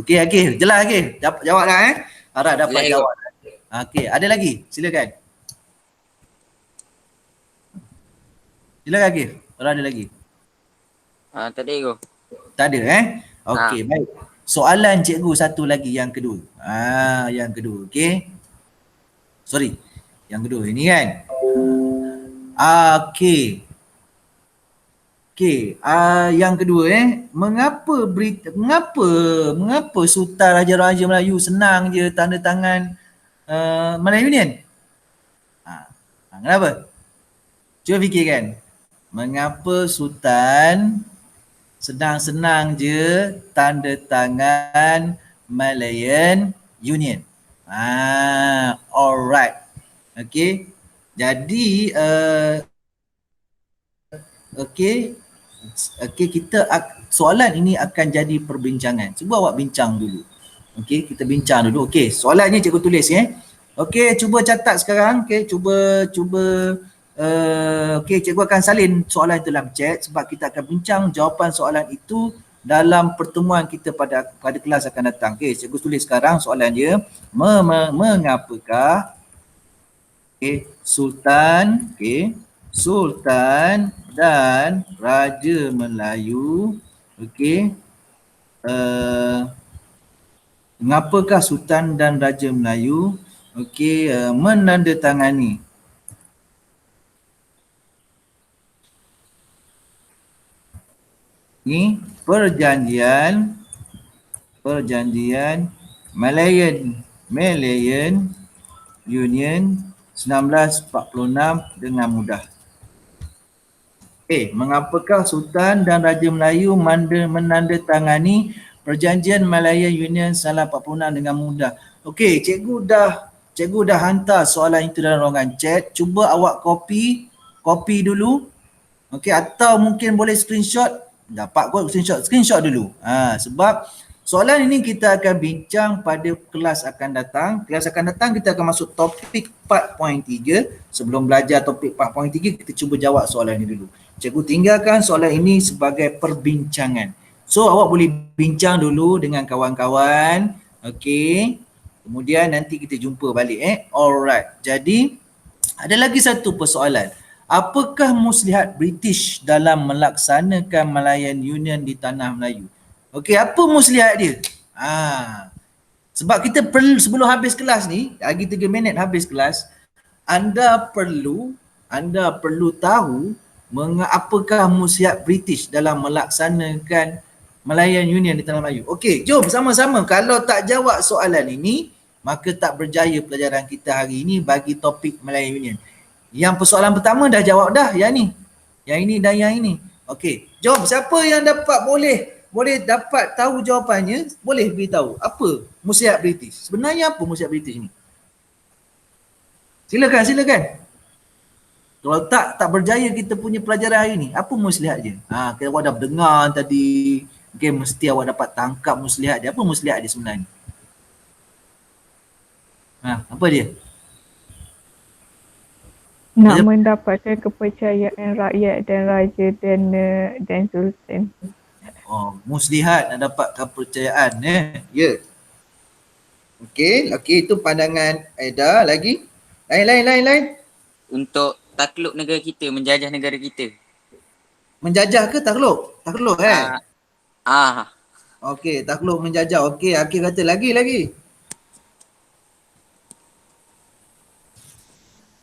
Okey, jelas Akif? Jawab dah Harap dapat jawab. Okey, ada lagi? Silakan. Silakan Akif. Kalau ada lagi. Tak ada go. Tak ada Okey, baik. Soalan cikgu satu lagi, yang kedua. Yang kedua, okey. Sorry. Yang kedua ini kan. Okey. Okey, yang kedua mengapa Sultan Raja-Raja Melayu senang je tanda tangan Melayu Union? Kenapa? Cuba fikirkan. Mengapa Sultan senang-senang je tanda tangan Malayan Union? Alright. Okey. Jadi okey, kita soalan ini akan jadi perbincangan. Cuba awak bincang dulu. Okey, kita bincang dulu. Okey, soalannya cikgu tulis Okey, cuba catat sekarang. Okey, cuba okey, cikgu akan salin soalan itu dalam chat sebab kita akan bincang jawapan soalan itu dalam pertemuan kita pada kelas akan datang. Okey, cikgu tulis sekarang soalan dia. Mengapakah Sultan, Sultan dan Raja Melayu, mengapakah Sultan dan Raja Melayu menandatangani ni perjanjian Malayan Union 1946 dengan mudah. Mengapakah Sultan dan Raja Melayu menandatangani perjanjian Malayan Union 1946 dengan mudah? Okey, cikgu dah hantar soalan itu dalam ruangan chat. Cuba awak copy dulu. Okey, atau mungkin boleh screenshot. Dapat kot screenshot dulu. Sebab soalan ini kita akan bincang pada kelas akan datang. Kelas akan datang kita akan masuk topik 4.3. Sebelum belajar topik 4.3 kita cuba jawab soalan ini dulu. Cikgu tinggalkan soalan ini sebagai perbincangan. So awak boleh bincang dulu dengan kawan-kawan. Okey. Kemudian nanti kita jumpa balik. Alright. Jadi ada lagi satu persoalan. Apakah muslihat British dalam melaksanakan Malayan Union di tanah Melayu? Okey, apa muslihat dia? Sebab kita perlu, sebelum habis kelas ni, lagi 3 minit habis kelas, anda perlu tahu apakah muslihat British dalam melaksanakan Malayan Union di tanah Melayu. Okey, jom sama-sama. Kalau tak jawab soalan ini, maka tak berjaya pelajaran kita hari ini bagi topik Malayan Union. Yang persoalan pertama dah jawab dah, yang ni. Yang ini dan yang ini. Okey, jom siapa yang dapat boleh dapat tahu jawapannya, boleh beritahu apa muslihat British. Sebenarnya apa muslihat British ni? Silakan. Kalau tak berjaya kita punya pelajaran hari ni, apa muslihat dia? Kalau awak dah dengar tadi, mesti awak dapat tangkap muslihat dia. Apa muslihat dia sebenarnya? Apa dia? Nak mendapatkan kepercayaan rakyat dan raja dan sultan. Muslihat nak dapat kepercayaan. Ya. Okey, itu pandangan Aida. Lagi? Lain. Untuk takluk negara kita, menjajah negara kita. Menjajah ke takluk? Takluk Okey, takluk menjajah. Okey, Akil kata lagi.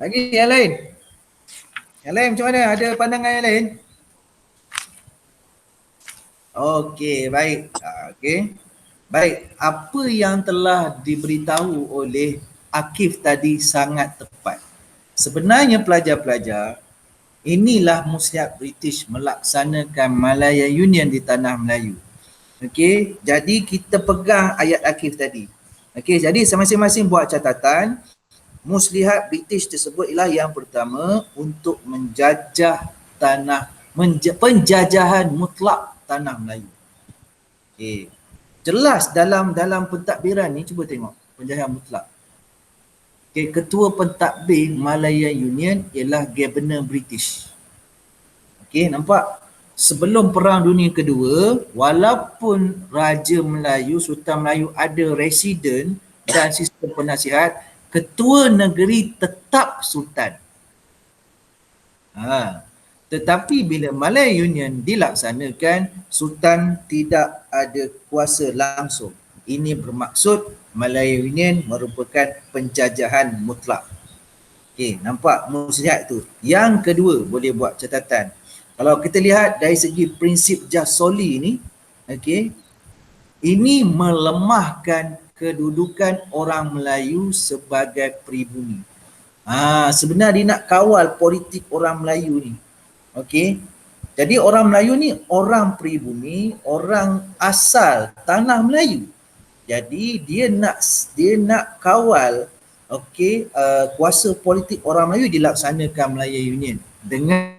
Lagi yang lain. Yang lain macam mana? Ada pandangan yang lain? Okey, baik. Baik, apa yang telah diberitahu oleh Akif tadi sangat tepat. Sebenarnya pelajar-pelajar, inilah muslihat British melaksanakan Malayan Union di tanah Melayu. Okey, jadi kita pegang ayat Akif tadi. Okey, jadi masing-masing buat catatan. Muslihat British tersebut ialah yang pertama untuk menjajah penjajahan mutlak tanah Melayu. Okey. Jelas dalam pentadbiran ni, cuba tengok penjajahan mutlak. Okey, ketua pentadbir Malayan Union ialah Governor British. Okey, nampak? Sebelum Perang Dunia Kedua, walaupun Raja Melayu, Sultan Melayu ada residen dan sistem penasihat, ketua negeri tetap sultan. Tetapi bila Malayan Union dilaksanakan, sultan tidak ada kuasa langsung. Ini bermaksud Malayan Union merupakan penjajahan mutlak. Okey, nampak muslihat tu. Yang kedua, boleh buat catatan. Kalau kita lihat dari segi prinsip Jus Soli ni, okey, ini melemahkan kedudukan orang Melayu sebagai pribumi. Sebenarnya dia nak kawal politik orang Melayu ni. Okey. Jadi orang Melayu ni orang pribumi, orang asal tanah Melayu. Jadi dia nak kawal kuasa politik orang Melayu dilaksanakan Malayan Union dengan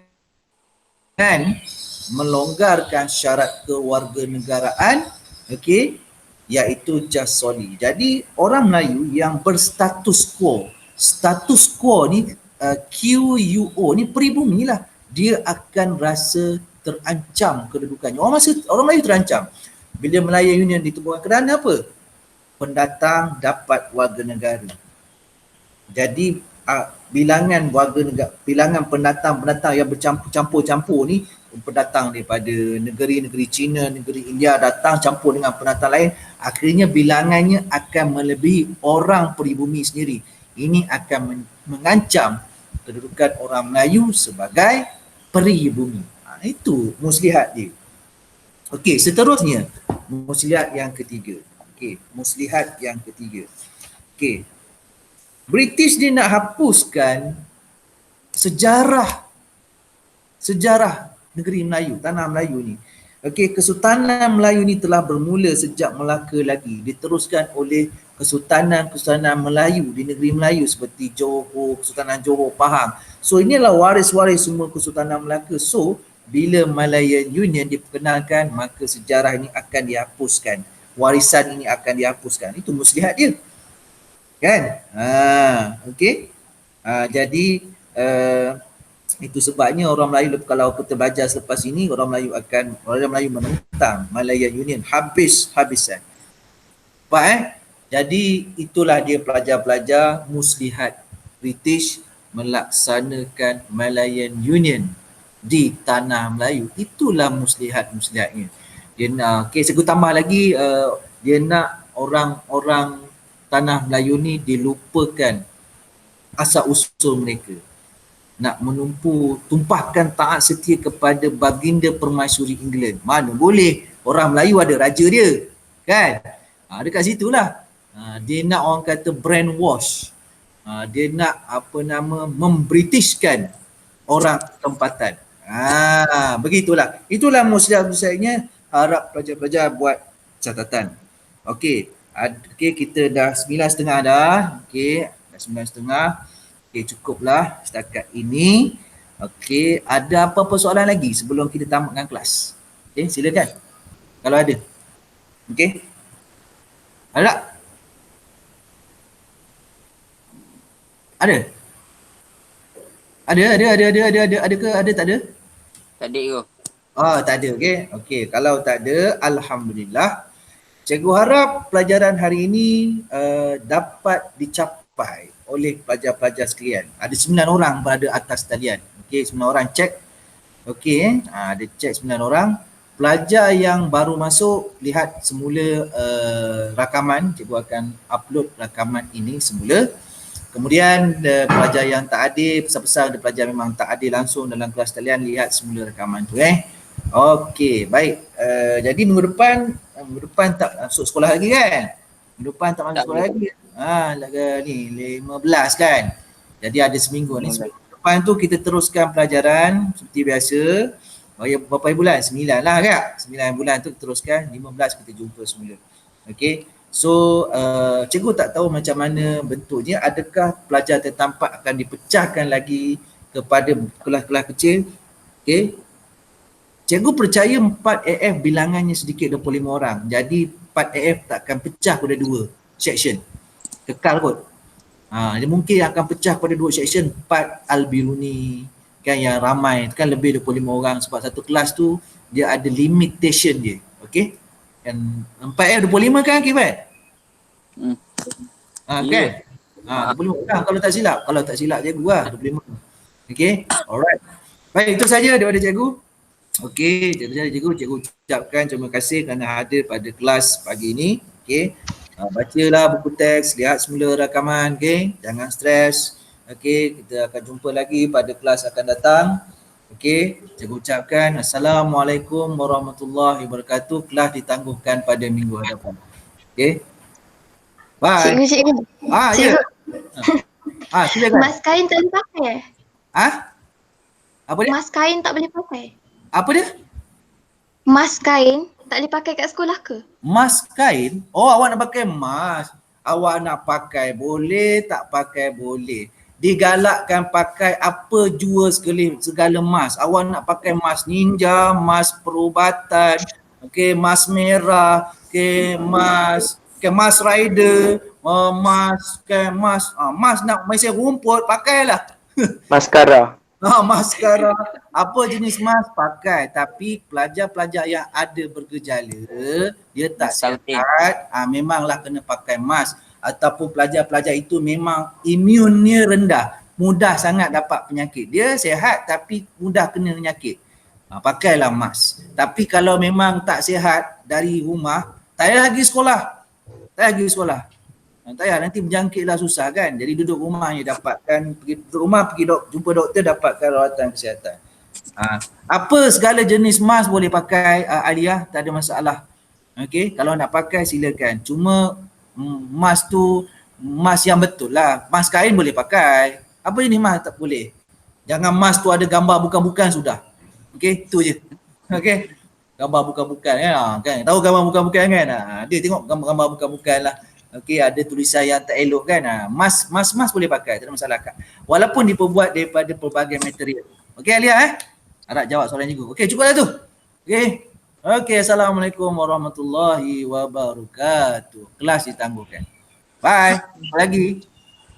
melonggarkan syarat kewarganegaraan, iaitu Jus Soli. Jadi orang Melayu yang berstatus quo ni QUO ni pribumi lah, dia akan rasa terancam kedudukannya. Orang Melayu terancam bila Malayan Union ditubuhkan. Kerana apa? Pendatang dapat warga negara. Jadi bilangan warga negara, bilangan pendatang-pendatang yang bercampur-campur ni, pendatang daripada negeri-negeri China, negeri India datang campur dengan pendatang lain, akhirnya bilangannya akan melebihi orang peribumi sendiri. Ini akan mengancam kedudukan orang Melayu sebagai peribumi. Itu muslihat dia. Okey, seterusnya muslihat yang ketiga. Okey, muslihat yang ketiga. Okey. British dia nak hapuskan sejarah negeri Melayu, tanah Melayu ni. Okey, Kesultanan Melayu ni telah bermula sejak Melaka lagi, diteruskan oleh Kesultanan Melayu di negeri Melayu seperti Johor, Kesultanan Johor, Pahang. So inilah waris-waris semua Kesultanan Melaka. So bila Malayan Union diperkenalkan, maka sejarah ini akan dihapuskan. Warisan ini akan dihapuskan. Itu muslihat dia. Kan? Okey. Jadi itu sebabnya orang Melayu, kalau kita belajar selepas ini, orang Melayu menentang Malayan Union habis-habisan. Faham? Jadi itulah dia pelajar-pelajar muslihat British melaksanakan Malayan Union di tanah Melayu. Itulah muslihatnya. Dia nak, okey, saya tambah lagi, dia nak orang-orang tanah Melayu ni dilupakan asal usul mereka. Nak tumpahkan taat setia kepada baginda permaisuri England. Mana boleh, orang Melayu ada raja dia, kan? Dekat situlah. Dia nak, orang kata, brainwash. Dia nak membritishkan orang tempatan. Begitulah. Itulah muslihat-muslihatnya. Harap pelajar-pelajar buat catatan. Okey. Okey, kita dah 9.30 dah. Okey, dah 9.30. Okey, cukuplah setakat ini. Okey, ada apa-apa soalan lagi sebelum kita tamatkan kelas? Okey, silakan. Kalau ada. Okey. Ada? Ada? Ada ke? Ada tak ada? Tak ada ke? Tak ada. Okey. Okey, kalau tak ada, alhamdulillah. Cikgu harap pelajaran hari ini dapat dicapai oleh pelajar-pelajar sekalian. Ada 9 orang berada atas talian. Okey, 9 orang cek. Okey, ada cek 9 orang. Pelajar yang baru masuk, lihat semula rakaman. Cikgu akan upload rakaman ini semula. Kemudian pelajar yang tak hadir, pesan-pesan ada pelajar memang tak hadir langsung dalam kelas talian, lihat semula rakaman tu. Okey, baik. Jadi minggu depan tak masuk sekolah lagi kan? Minggu depan tak masuk sekolah lagi. Ni 15 kan? Jadi ada seminggu ni. Seminggu depan tu kita teruskan pelajaran seperti biasa. Berapa bulan? 9 lah kak? 9 bulan tu teruskan, 15 kita jumpa semula. Okey. So cikgu tak tahu macam mana bentuknya. Adakah pelajar tertampak akan dipecahkan lagi kepada kelas-kelas kecil? Okey. Cikgu percaya 4 AF bilangannya sedikit 25 orang. Jadi 4 AF takkan pecah pada 2 section. Kekal kot. Dia mungkin akan pecah pada 2 section, 4 Al-Biruni kan, yang ramai kan, lebih 25 orang sebab satu kelas tu dia ada limitation dia. Okey. Kan 4 AF 25 kan Kibat? Kan? 25 orang kalau tak silap. Kalau tak silap cikgu lah 25. Okey. Alright. Baik, itu saja daripada cikgu. Okey, cikgu ucapkan terima kasih kerana hadir pada kelas pagi ini. Okey. Bacalah buku teks, lihat semula rakaman, okey. Jangan stres. Okey, kita akan jumpa lagi pada kelas akan datang. Okey, cikgu ucapkan Assalamualaikum warahmatullahi wabarakatuh. Kelas ditangguhkan pada minggu hadapan. Okey. Bye. Cikgu. Ya. Silakan. Mas kain tak boleh pakai? Apa dia? Mas kain tak boleh pakai? Apa dia? Mas kain tak boleh pakai kat sekolah ke? Mas kain? Oh, awak nak pakai mas. Awak nak pakai boleh, tak pakai boleh. Digalakkan pakai apa jua segala mas. Awak nak pakai mas ninja, mas perubatan, okey, mas merah, okey, mas rider, mas nak mesin rumput, pakailah. Maskara. Maskara, apa jenis mask pakai, tapi pelajar-pelajar yang ada bergejala, dia tak sihat, memanglah kena pakai mask. Ataupun pelajar-pelajar itu memang imunnya rendah, mudah sangat dapat penyakit. Dia sihat tapi mudah kena penyakit. Pakailah mask. Tapi kalau memang tak sihat dari rumah, tak payah lagi sekolah. Tak payah lagi sekolah. Tak payah, nanti berjangkitlah susah kan. Jadi duduk rumah je dapatkan, duduk rumah pergi jumpa doktor dapatkan rawatan kesihatan. Apa segala jenis mask boleh pakai Aliyah, tak ada masalah. Okey, kalau nak pakai silakan. Cuma mask tu mask yang betul lah. Mask kain boleh pakai. Apa ini mask tak boleh? Jangan mask tu ada gambar bukan-bukan sudah. Okey, tu je. Okey. Gambar bukan-bukan kan. Tahu gambar bukan-bukan kan? Dia tengok gambar bukan-bukan lah. Okey, ada tulisan yang tak elok kan. Mask boleh pakai, tak ada masalah. Walaupun diperbuat daripada pelbagai material. Okey Aliyah harap jawab soalan cikgu. Okey, cukuplah tu. Okey. Okey, Assalamualaikum warahmatullahi wabarakatuh. Kelas ditangguhkan. Bye. Lagi.